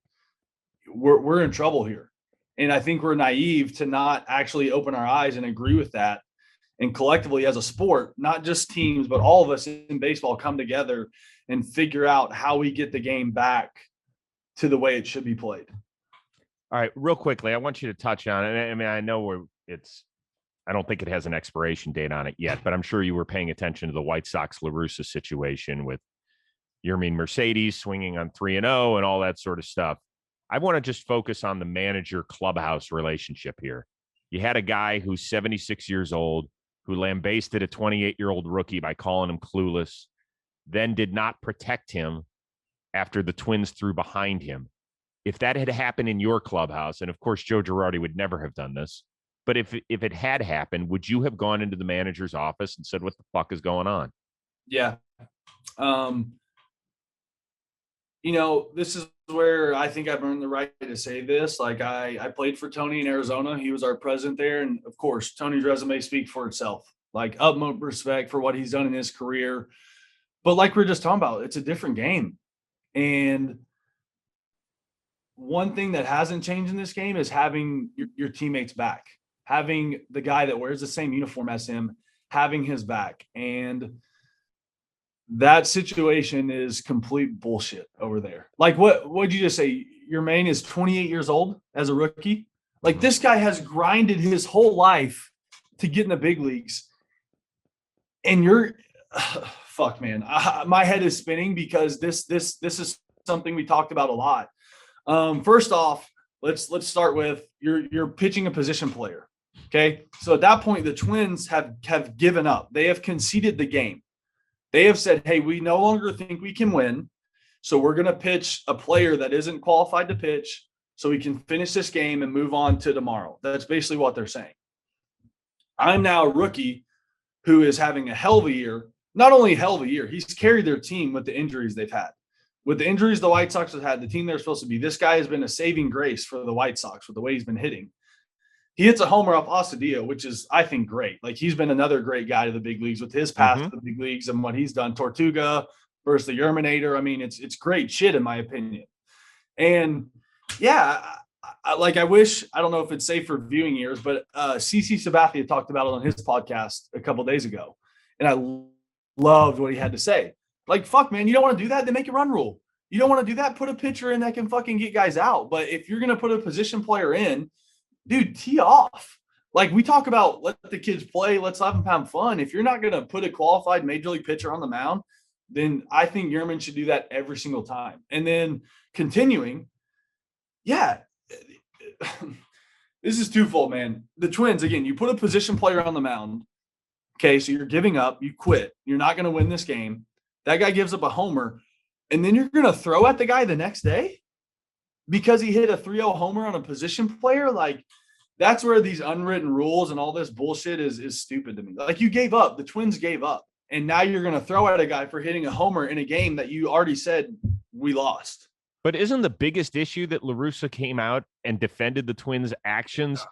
we're in trouble here. And I think we're naive to not actually open our eyes and agree with that. And collectively as a sport, not just teams, but all of us in baseball come together and figure out how we get the game back to the way it should be played. All right, real quickly, I want you to touch on it. I mean, I know I don't think it has an expiration date on it yet, but I'm sure you were paying attention to the White Sox Russa situation with Yermin Mercedes swinging on 3-0 and all that sort of stuff. I want to just focus on the manager clubhouse relationship here. You had a guy who's 76 years old who lambasted a 28-year-old rookie by calling him clueless, then did not protect him after the Twins threw behind him. If that had happened in your clubhouse, and of course Joe Girardi would never have done this, but if it had happened, would you have gone into the manager's office and said, what the fuck is going on? Yeah. You know, this is where I think I've earned the right to say this. Like, I played for Tony in Arizona. He was our president there. And of course, Tony's resume speaks for itself. Like, utmost respect for what he's done in his career. But like we're just talking about, it's a different game. And one thing that hasn't changed in this game is having your teammates back, having the guy that wears the same uniform as him, having his back. And that situation is complete bullshit over there. Like, what'd you just say? Yermin is 28 years old as a rookie. Like, this guy has grinded his whole life to get in the big leagues. And you're fuck, man. My head is spinning because this is something we talked about a lot. First off, let's start with you're pitching a position player. Okay. So at that point, the Twins have given up. They have conceded the game. They have said, hey, we no longer think we can win. So we're going to pitch a player that isn't qualified to pitch so we can finish this game and move on to tomorrow. That's basically what they're saying. I'm now a rookie who is having a hell of a year. Not only a hell of a year, he's carried their team with the injuries they've had. With the injuries the White Sox have had, the team they're supposed to be, this guy has been a saving grace for the White Sox with the way he's been hitting. He hits a homer off Astudillo, which is, I think, great. Like, he's been another great guy to the big leagues with his path to the big leagues and what he's done. Tortuga versus the Yerminator. I mean, it's great shit in my opinion. And yeah, I wish, I don't know if it's safe for viewing ears, but CC Sabathia talked about it on his podcast a couple days ago. And I loved what he had to say. Like, fuck, man, you don't want to do that? Then make a run rule. You don't want to do that? Put a pitcher in that can fucking get guys out. But if you're going to put a position player in, dude, tee off. Like, we talk about let the kids play, let's have them have fun. If you're not going to put a qualified major league pitcher on the mound, then I think Yermin should do that every single time. And then continuing, yeah, this is twofold, man. The Twins, again, you put a position player on the mound. Okay, so you're giving up, you quit. You're not going to win this game. That guy gives up a homer, and then you're going to throw at the guy the next day because he hit a 3-0 homer on a position player. Like, that's where these unwritten rules and all this bullshit is stupid to me. Like, you gave up. The Twins gave up. And now you're going to throw at a guy for hitting a homer in a game that you already said we lost. But isn't the biggest issue that Russa came out and defended the Twins' actions?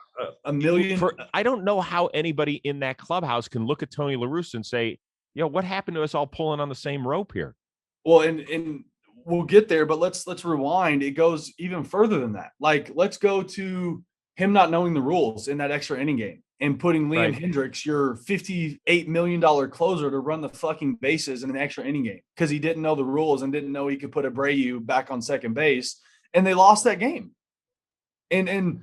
I don't know how anybody in that clubhouse can look at Tony La Russa and say, yo, what happened to us all pulling on the same rope here? Well, and we'll get there, but let's rewind. It goes even further than that. Like, let's go to him not knowing the rules in that extra inning game and putting Liam Hendricks, your $58 million closer, to run the fucking bases in an extra inning game because he didn't know the rules and didn't know he could put Abreu back on second base, and they lost that game. And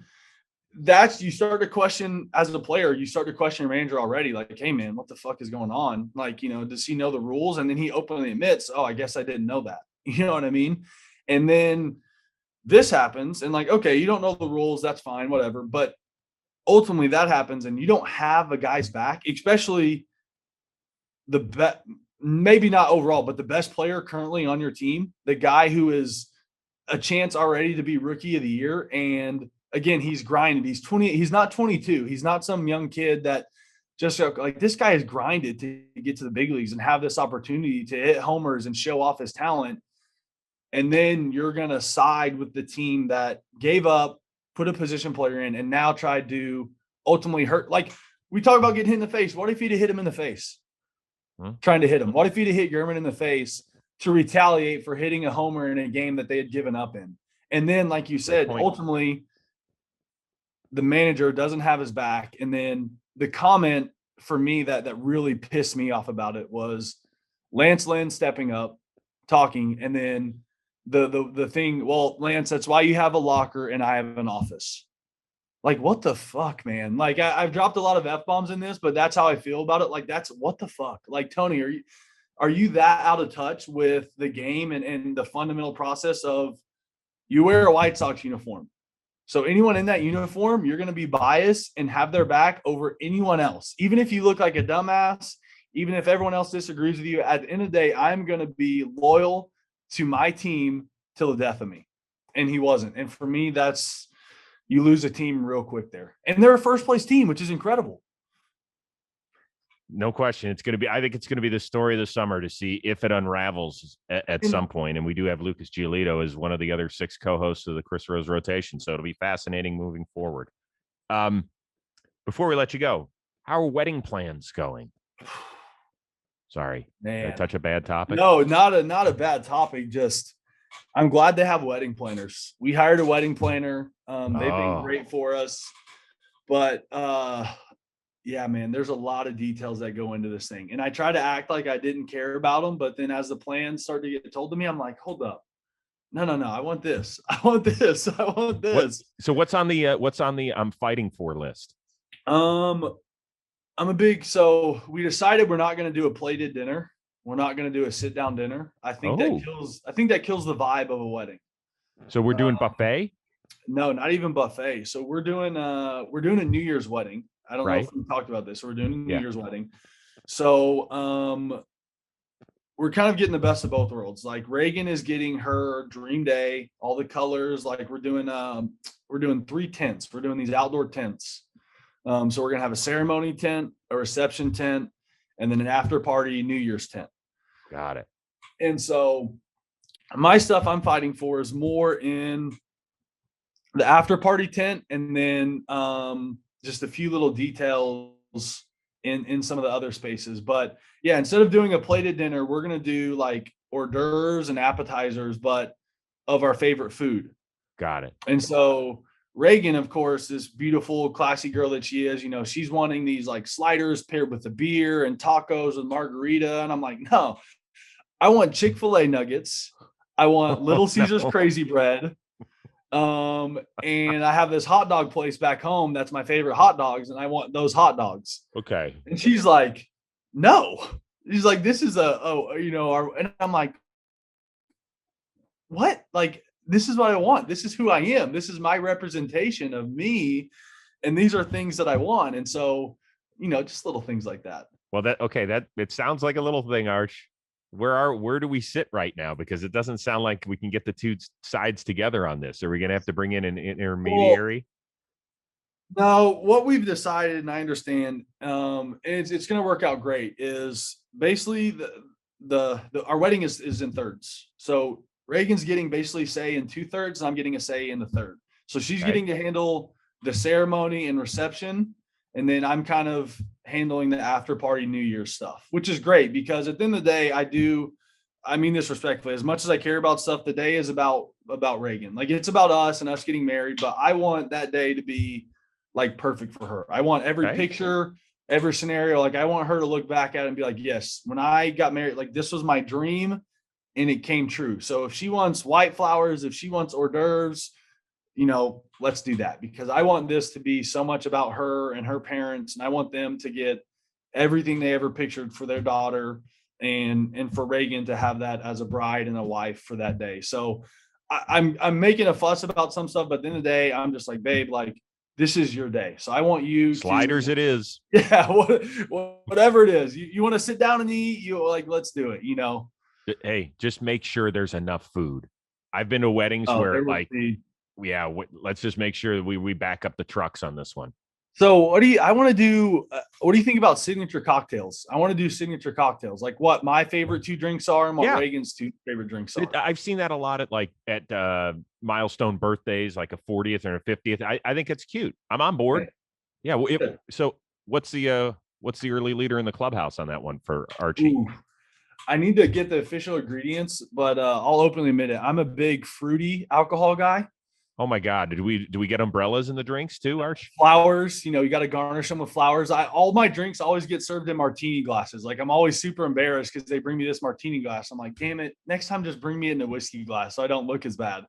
that's, you start to question as a player, you start to question your manager already, like, hey man, what the fuck is going on? Like, does he know the rules? And then he openly admits, oh, I guess I didn't know that. You know what I mean? And then this happens, and like, okay, you don't know the rules, that's fine, whatever. But ultimately that happens and you don't have a guy's back, especially the best, maybe not overall, but the best player currently on your team, the guy who is a chance already to be rookie of the year. And again, he's grinded. He's 20. He's not 22. He's not some young kid that just, like, this guy has grinded to get to the big leagues and have this opportunity to hit homers and show off his talent. And then you're going to side with the team that gave up, put a position player in, and now tried to ultimately hurt. Like, we talk about getting hit in the face. What if he'd have hit him in the face? Trying to hit him. What if he'd have hit Yermin in the face to retaliate for hitting a homer in a game that they had given up in? And then, like you said, ultimately the manager doesn't have his back. And then the comment for me that really pissed me off about it was Lance Lynn stepping up, talking, and then the thing, well, Lance, that's why you have a locker and I have an office. Like, what the fuck, man? Like, I've dropped a lot of F-bombs in this, but that's how I feel about it. Like, that's what the fuck? Like, Tony, are you that out of touch with the game and the fundamental process of, you wear a White Sox uniform, so anyone in that uniform, you're going to be biased and have their back over anyone else. Even if you look like a dumbass, even if everyone else disagrees with you, at the end of the day, I'm going to be loyal to my team till the death of me. And he wasn't. And for me, that's, you lose a team real quick there. And they're a first place team, which is incredible. No question. I think it's going to be the story of the summer to see if it unravels at some point. And we do have Lucas Giolito as one of the other 6 co-hosts of the Chris Rose rotation. So it'll be fascinating moving forward. Before we let you go, how are wedding plans going? Sorry. Man. Did I touch a bad topic? No, not a bad topic. Just, I'm glad to have wedding planners. We hired a wedding planner. They've been great for us. But yeah, man, there's a lot of details that go into this thing. And I try to act like I didn't care about them, but then as the plans start to get told to me, I'm like, hold up. No, I want this. I want this. I want this. So what's on the I'm fighting for list? So we decided we're not going to do a plated dinner. We're not going to do a sit down dinner. I think that kills the vibe of a wedding. So we're doing buffet? No, not even buffet. So we're doing a New Year's wedding. I don't know if we talked about this. So we're doing a New Year's wedding. So we're kind of getting the best of both worlds. Like, Reagan is getting her dream day, all the colors. Like, we're doing 3 tents. We're doing these outdoor tents. So we're gonna have a ceremony tent, a reception tent, and then an after party New Year's tent. Got it. And so my stuff I'm fighting for is more in the after party tent, and then just a few little details in some of the other spaces. But yeah, instead of doing a plated dinner, we're going to do like hors d'oeuvres and appetizers, but of our favorite food. Got it. And so Reagan, of course, this beautiful, classy girl that she is, she's wanting these like sliders paired with the beer and tacos with margarita. And I'm like, no, I want Chick-fil-A nuggets. I want Little Caesars Crazy Bread. And I have this hot dog place back home that's my favorite hot dogs, and I want those hot dogs. Okay. And she's like, no. She's like, this is and I'm like, what? Like, this is what I want. This is who I am. This is my representation of me. And these are things that I want. And so, just little things like that. Well, that it sounds like a little thing, Arch. Where do we sit right now? Because it doesn't sound like we can get the two sides together on this. Are we going to have to bring in an intermediary? No, what we've decided, and I understand, it's going to work out great, is basically our wedding is in thirds. So Reagan's getting basically say in 2/3, and I'm getting a say in the third. So she's getting to handle the ceremony and reception. And then I'm kind of handling the after party New Year's stuff, which is great because at the end of the day, I mean this respectfully, as much as I care about stuff, the day is about Reagan. Like, it's about us and us getting married, but I want that day to be like perfect for her. I want every picture, every scenario. Like, I want her to look back at it and be like, yes, when I got married, like, this was my dream and it came true. So if she wants white flowers, if she wants hors d'oeuvres, let's do that, because I want this to be so much about her and her parents. And I want them to get everything they ever pictured for their daughter, and for Reagan to have that as a bride and a wife for that day. So I'm making a fuss about some stuff, but at the end of the day, I'm just like, babe, like, this is your day. So I want you sliders. It is. Yeah. Whatever it is, you want to sit down and eat, let's do it. Hey, just make sure there's enough food. I've been to weddings where let's just make sure that we back up the trucks on this one. So what do you think about signature cocktails? I want to do signature cocktails, like what my favorite 2 drinks are and what Reagan's 2 favorite drinks are. I've seen that a lot at milestone birthdays, like a 40th or a 50th. I think it's cute. I'm on board. Okay. Yeah. Well, so what's the early leader in the clubhouse on that one for Archie? Ooh, I need to get the official ingredients, but I'll openly admit it. I'm a big fruity alcohol guy. Oh my God. Do we get umbrellas in the drinks too, Arch? Flowers, you got to garnish them with flowers. All my drinks always get served in martini glasses. Like, I'm always super embarrassed because they bring me this martini glass. I'm like, damn it. Next time, just bring me it in a whiskey glass so I don't look as bad.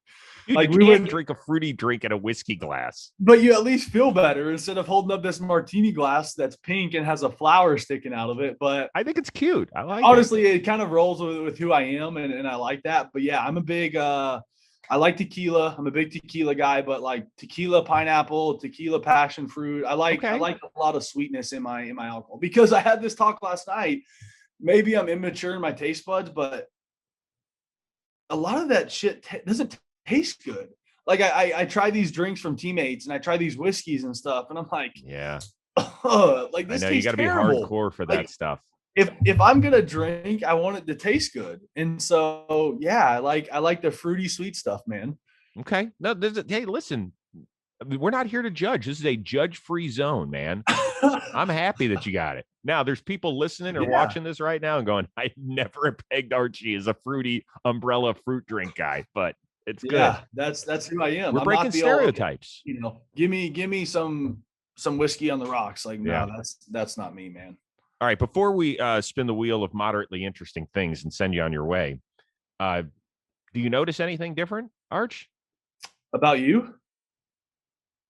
Dude, like, we would drink a fruity drink in a whiskey glass. But you at least feel better instead of holding up this martini glass that's pink and has a flower sticking out of it. But I think it's cute. I like honestly, it kind of rolls with who I am, and I like that. But yeah, I'm a big I like tequila. I'm a big tequila guy, but like tequila pineapple, tequila passion fruit. I like a lot of sweetness in my alcohol, because I had this talk last night. Maybe I'm immature in my taste buds, but a lot of that shit doesn't taste good. Like, I try these drinks from teammates and I try these whiskeys and stuff, and I'm like, yeah, like, this I know you got to be hardcore for that stuff. If I'm gonna drink, I want it to taste good, and so I like the fruity sweet stuff, man. Okay, no, hey, listen, we're not here to judge. This is a judge-free zone, man. I'm happy that you got it. Now, there's people listening or watching this right now and going, I never pegged Archie as a fruity umbrella fruit drink guy, but it's good. Yeah, that's who I am. We're breaking stereotypes. Give me some whiskey on the rocks. Like, no, that's not me, man. All right, before we spin the wheel of moderately interesting things and send you on your way, do you notice anything different, Arch? About you?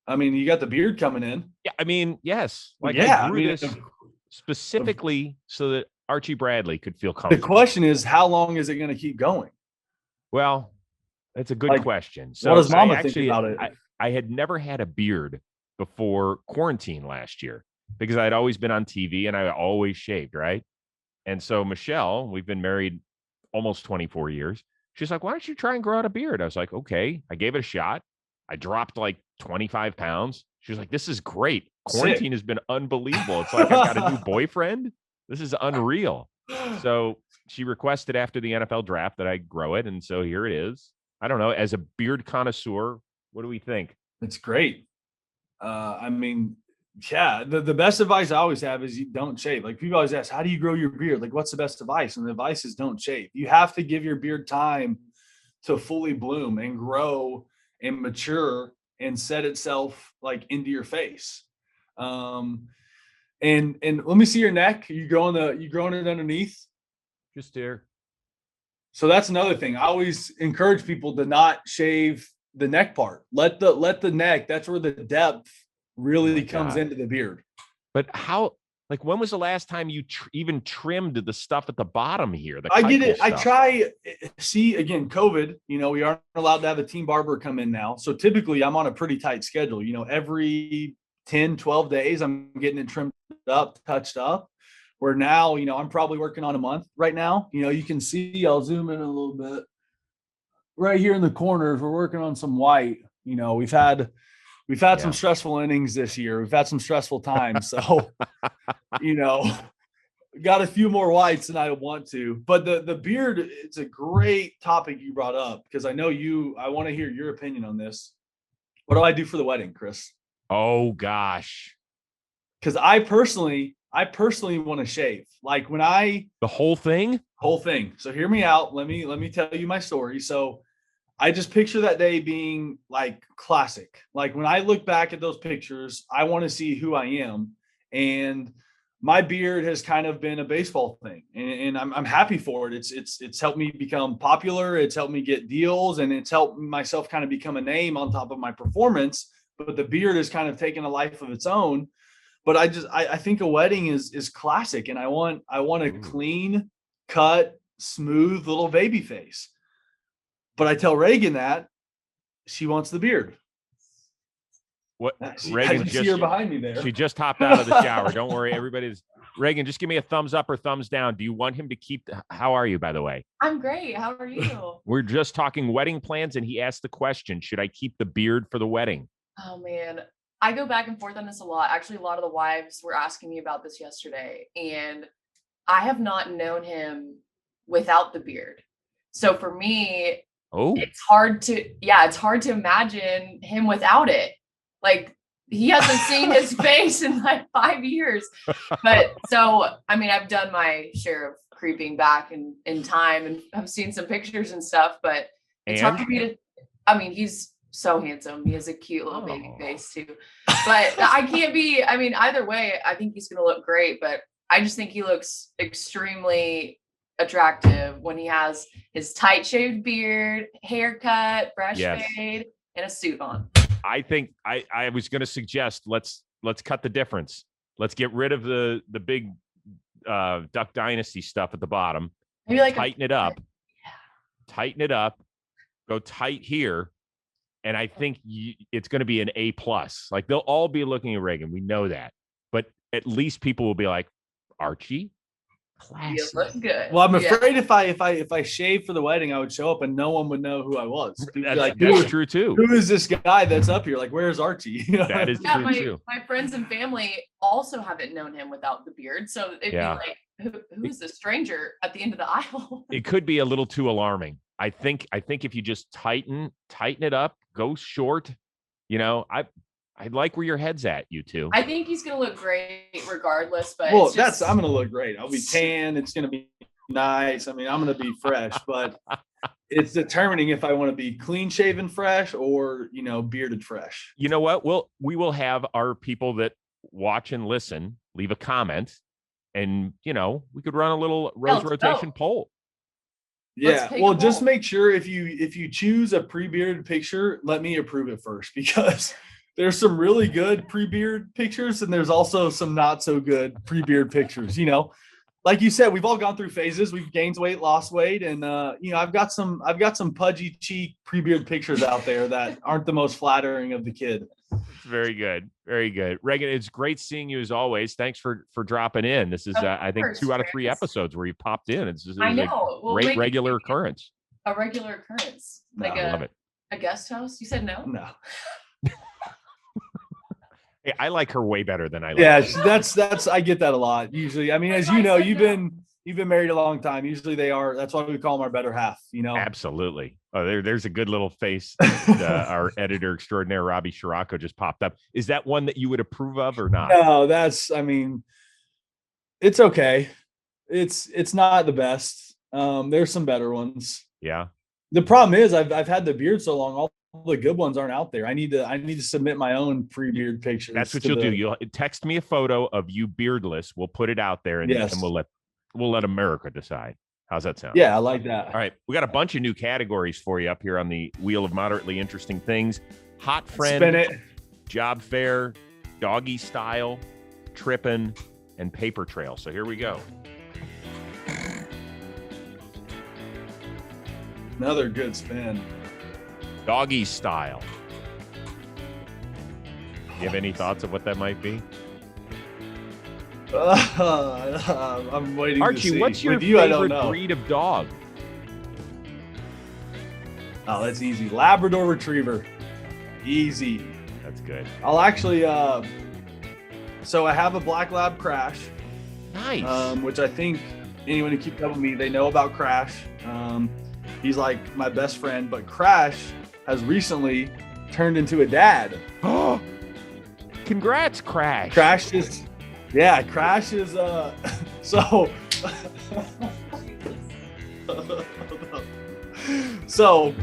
I mean, you got the beard coming in. Yeah, I mean, yes. Like, I grew this specifically so that Archie Bradley could feel comfortable. The question is, how long is it going to keep going? Well, that's a good question. So what does Mama think about it? I had never had a beard before quarantine last year, because I'd always been on TV and I always shaved, right? And so Michelle, we've been married almost 24 years. She's like, why don't you try and grow out a beard? I was like, okay. I gave it a shot. I dropped like 25 pounds. She was like, this is great. Quarantine has been unbelievable. It's like I've got a new boyfriend. This is unreal. So she requested after the NFL draft that I grow it. And so here it is. I don't know. As a beard connoisseur, what do we think? It's great. I mean, yeah, the best advice I always have is you don't shave. Like, people always ask, how do you grow your beard? Like, what's the best advice? And the advice is don't shave. You have to give your beard time to fully bloom and grow and mature and set itself like into your face. And let me see your neck. You growing it underneath? Just here. So that's another thing. I always encourage people to not shave the neck part. Let the neck, that's where the depth really comes into the beard. But how, like, when was the last time you even trimmed the stuff at the bottom here? I get it. I try. See, again, COVID, we aren't allowed to have a team barber come in now. So typically I'm on a pretty tight schedule. Every 10, 12 days, I'm getting it trimmed up, touched up. Where now, I'm probably working on a month right now. You can see, I'll zoom in a little bit. Right here in the corners, we're working on some white. We've had some stressful innings this year. We've had some stressful times. So, got a few more whites than I want to. But the beard, it's a great topic you brought up, because I know I want to hear your opinion on this. What do I do for the wedding, Chris? Oh, gosh. Because I personally I personally want to shave. Like when The whole thing? whole thing. So hear me out. Let me tell you my story. So I just picture that day being like classic. Like when I look back at those pictures, I want to see who I am. And my beard has kind of been a baseball thing, and I'm happy for it. It's helped me become popular. It's helped me get deals, and it's helped myself kind of become a name on top of my performance. But the beard has kind of taken a life of its own. But I think a wedding is classic, and I want a clean cut, smooth little baby face. But I tell Reagan that she wants the beard. What? Reagan, I see her behind me there. She just hopped out of the shower. Don't worry, everybody's. Reagan, just give me a thumbs up or thumbs down. Do you want him to keep? How are you, by the way? I'm great. How are you? We're just talking wedding plans, and he asked the question: should I keep the beard for the wedding? Oh man, I go back and forth on this a lot. Actually, a lot of the wives were asking me about this yesterday, and I have not known him without the beard. So for me, it's hard to imagine him without it. Like he hasn't seen his face in like 5 years. But so, I mean, I've done my share of creeping back in time and I've seen some pictures and stuff, but it's hard for me to, I mean, he's so handsome. He has a cute little baby face too, but I can't be, I mean, either way, I think he's going to look great, but I just think he looks extremely attractive when he has his tight shaved beard, haircut, fresh fade, and a suit on. I think I was going to suggest let's cut the difference. Let's get rid of the big Duck Dynasty stuff at the bottom. Maybe like tighten it up. Tighten it up. Go tight here, and I think it's going to be an A+. Like they'll all be looking at Reagan. We know that, but at least people will be like, Archie. Classic. You look good. Well, I'm afraid if I shaved for the wedding, I would show up and no one would know who I was. That's true too. Who is this guy that's up here? Like, where's Archie? You know? That is true too. My friends and family also haven't known him without the beard, so it'd be like, who is this stranger at the end of the aisle? It could be a little too alarming. I think if you just tighten it up, go short. You know, I like where your head's at, you two. I think he's going to look great regardless, but I'm going to look great. I'll be tan. It's going to be nice. I mean, I'm going to be fresh, but it's determining if I want to be clean shaven fresh or, bearded fresh. You know what? We will have our people that watch and listen leave a comment, and, we could run a little Rose rotation poll. Yeah. Well, just make sure if you choose a pre-bearded picture, let me approve it first, because there's some really good pre-beard pictures, and there's also some not so good pre-beard pictures. Like you said, we've all gone through phases. We've gained weight, lost weight, and I've got some pudgy cheek pre-beard pictures out there that aren't the most flattering of the kid. Very good, very good, Reagan. It's great seeing you as always. Thanks for dropping in. This is I think 2 out of 3 episodes where you've popped in. It's just a regular occurrence. A regular occurrence, I love it. A guest host. You said no. No. Hey, I like her way better than I like. Yeah, that's I get that a lot. Usually, I mean, as you know, you've been married a long time. Usually they are. That's why we call them our better half. Absolutely. Oh, there's a good little face. Our editor extraordinaire Robbie Scirocco just popped up. Is that one that you would approve of or not? No, it's okay. It's not the best. There's some better ones. Yeah. The problem is I've had the beard so long. All the good ones aren't out there. I need to submit my own pre-beard pictures. That's what you'll do. You'll text me a photo of you beardless. We'll put it out there, and we'll let America decide. How's that sound? Yeah, I like that. All right, we got a bunch of new categories for you up here on the wheel of moderately interesting things. Hot friend, spin it. Job fair, doggy style, tripping, and paper trail. So here we go. Another good spin. Doggy style. You have any thoughts of what that might be? I'm waiting. Archie, to see. what's your With you, favorite breed of dog? Oh, that's easy. Labrador Retriever. Easy. That's good. I'll actually. So I have a Black Lab Crash. Nice. Which I think anyone who keeps up with me, they know about Crash. He's like my best friend, but Crash has recently turned into a dad. Oh, congrats, Crash. Yeah, Crash is so so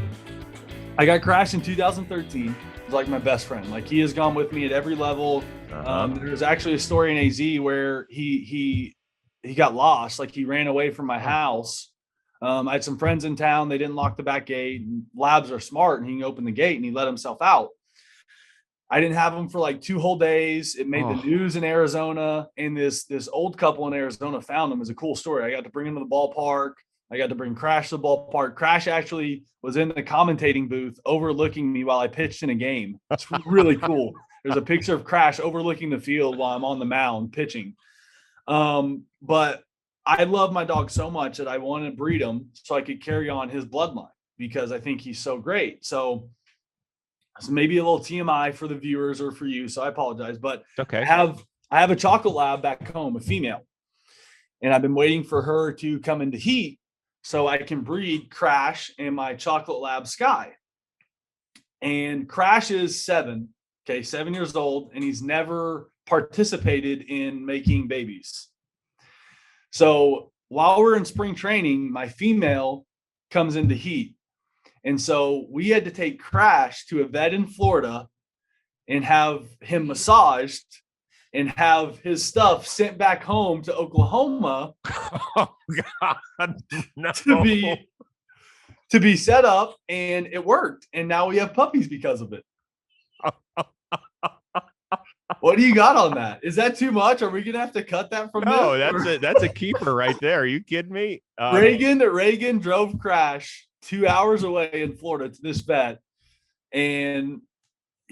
I got Crash in 2013. He's like my best friend. Like he has gone with me at every level. There's actually a story in AZ where he got lost. Like he ran away from my house. I had some friends in town. They didn't lock the back gate. Labs are smart, and he can open the gate, and he let himself out. I didn't have him for like 2 whole days. It made the news in Arizona, and this old couple in Arizona found him. It's a cool story. I got to bring him to the ballpark. I got to bring Crash to the ballpark. Crash actually was in the commentating booth overlooking me while I pitched in a game. It's really cool. There's a picture of Crash overlooking the field while I'm on the mound pitching. But I love my dog so much that I wanted to breed him so I could carry on his bloodline because I think he's so great. So maybe a little TMI for the viewers or for you. So I apologize, but okay. I have a chocolate lab back home, a female, and I've been waiting for her to come into heat so I can breed Crash and my chocolate lab Sky. And Crash is 7 years old, and he's never participated in making babies. So while we're in spring training, my female comes into heat. And so we had to take Crash to a vet in Florida and have him massaged and have his stuff sent back home to Oklahoma no. to be set up, and it worked. And now we have puppies because of it. What do you got on that? Is that too much? Are we gonna have to cut that from No, this? that's a keeper right there. Are you kidding me? Reagan drove Crash 2 hours away in Florida to this vet, and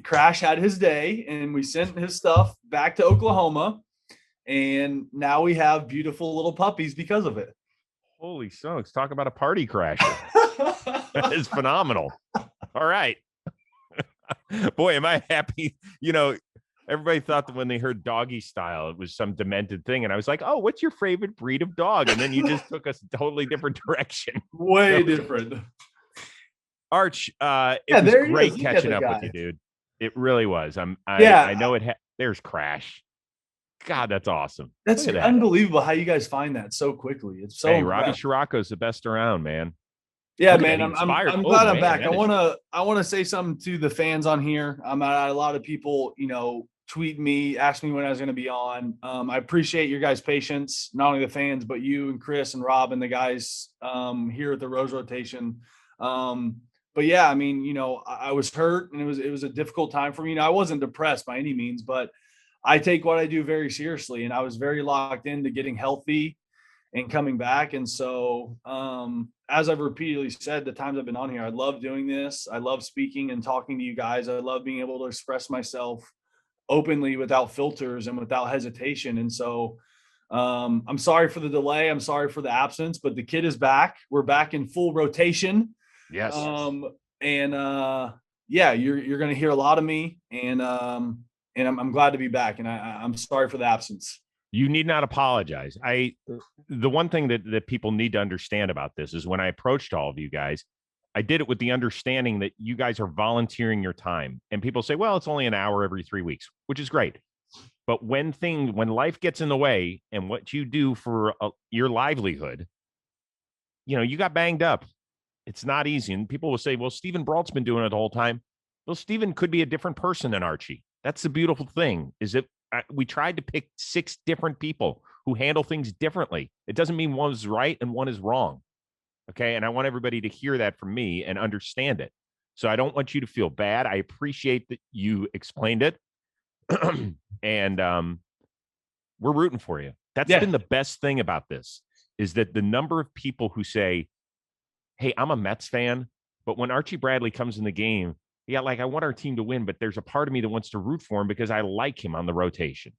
Crash had his day, and we sent his stuff back to Oklahoma, and now we have beautiful little puppies because of it. Holy smokes. Talk about a party crasher. That is phenomenal. All right. Boy, am I happy. You know, everybody thought that when they heard doggy style, it was some demented thing. And I was like, oh, what's your favorite breed of dog? And then you just took us a totally different direction. Way different. Arch, it was great catching up with you, dude. It really was. I know it. There's Crash. God, that's awesome. That's unbelievable how you guys find that so quickly. It's so. Hey, Robbie Scirocco's the best around, man. Yeah, man. I'm glad I'm back. I want to say something to the fans on here. I had a lot of people, tweet me, ask me when I was going to be on. I appreciate your guys' patience, not only the fans, but you and Chris and Rob and the guys here at the Rose Rotation. But yeah, I mean, I was hurt, and it was a difficult time for me. I wasn't depressed by any means, but I take what I do very seriously, and I was very locked into getting healthy and coming back. And so, as I've repeatedly said, the times I've been on here, I love doing this. I love speaking and talking to you guys. I love being able to express myself openly without filters and without hesitation. And so, I'm sorry for the delay. I'm sorry for the absence, but the kid is back. We're back in full rotation. Yes. Yeah, you're going to hear a lot of me, and I'm glad to be back. And I'm sorry for the absence. You need not apologize. The one thing that people need to understand about this is when I approached all of you guys, I did it with the understanding that you guys are volunteering your time. And people say, well, it's only an hour every 3 weeks, which is great. But when life gets in the way and what you do for your livelihood, you got banged up. It's not easy. And people will say, well, Stephen Brault's been doing it the whole time. Well, Stephen could be a different person than Archie. That's the beautiful thing, is that we tried to pick 6 different people who handle things differently. It doesn't mean one is right and one is wrong. Okay. And I want everybody to hear that from me and understand it. So I don't want you to feel bad. I appreciate that you explained it. And we're rooting for you. That's been the best thing about this, is that the number of people who say, hey, I'm a Mets fan, but when Archie Bradley comes in the game, I want our team to win, but there's a part of me that wants to root for him because I like him on the rotation.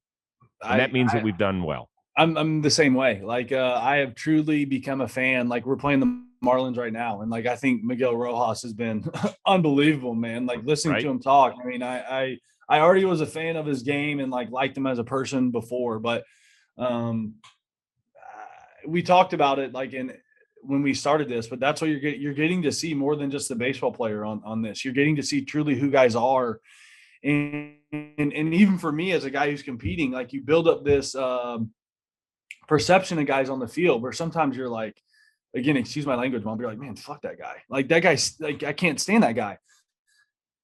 And that means that we've done well. I'm the same way. I have truly become a fan. We're playing the Marlins right now. And I think Miguel Rojas has been unbelievable, man. Listening to him talk. I mean, I already was a fan of his game and liked him as a person before, but we talked about it when we started this, but that's what you're getting to see more than just the baseball player on this. You're getting to see truly who guys are. And even for me as a guy who's competing, like you build up this perception of guys on the field where sometimes you're like, again, excuse my language, Mom, you're like, man, fuck that guy. Like that guy's like, I can't stand that guy.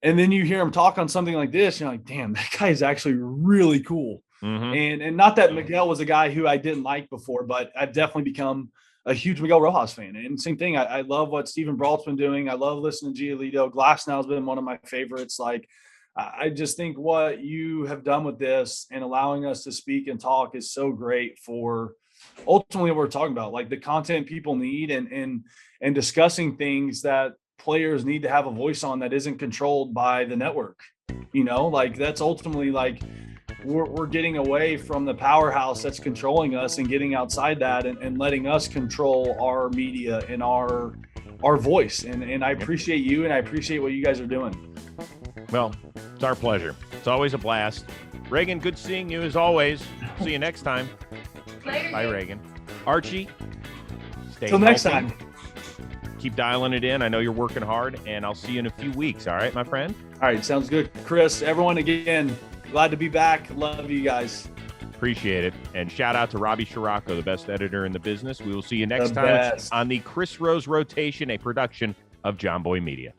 And then you hear him talk on something like this, and you're like, damn, that guy is actually really cool. Mm-hmm. And not that Miguel was a guy who I didn't like before, but I've definitely become a huge Miguel Rojas fan. And same thing, I love what Stephen Brault's been doing. I love listening to Giolito. Glasnow has been one of my favorites. Like, I just think what you have done with this and allowing us to speak and talk is so great for ultimately what we're talking about, like the content people need and discussing things that players need to have a voice on that isn't controlled by the network. You know, like that's ultimately like we're getting away from the powerhouse that's controlling us and getting outside that and letting us control our media and our voice. And I appreciate you, and I appreciate what you guys are doing. Well, it's our pleasure. It's always a blast. Reagan, good seeing you as always. See you next time. Later, Bye, dude. Reagan. Archie, stay Till next healthy. time. Keep dialing it in. I know you're working hard, and I'll see you in a few weeks. All right, my friend? All right, sounds good. Chris, everyone, again, glad to be back. Love you guys. Appreciate it. And shout out to Robbie Scirocco, the best editor in the business. We will see you next The time best. on the Chris Rose Rotation, a production of JOMBOY Media.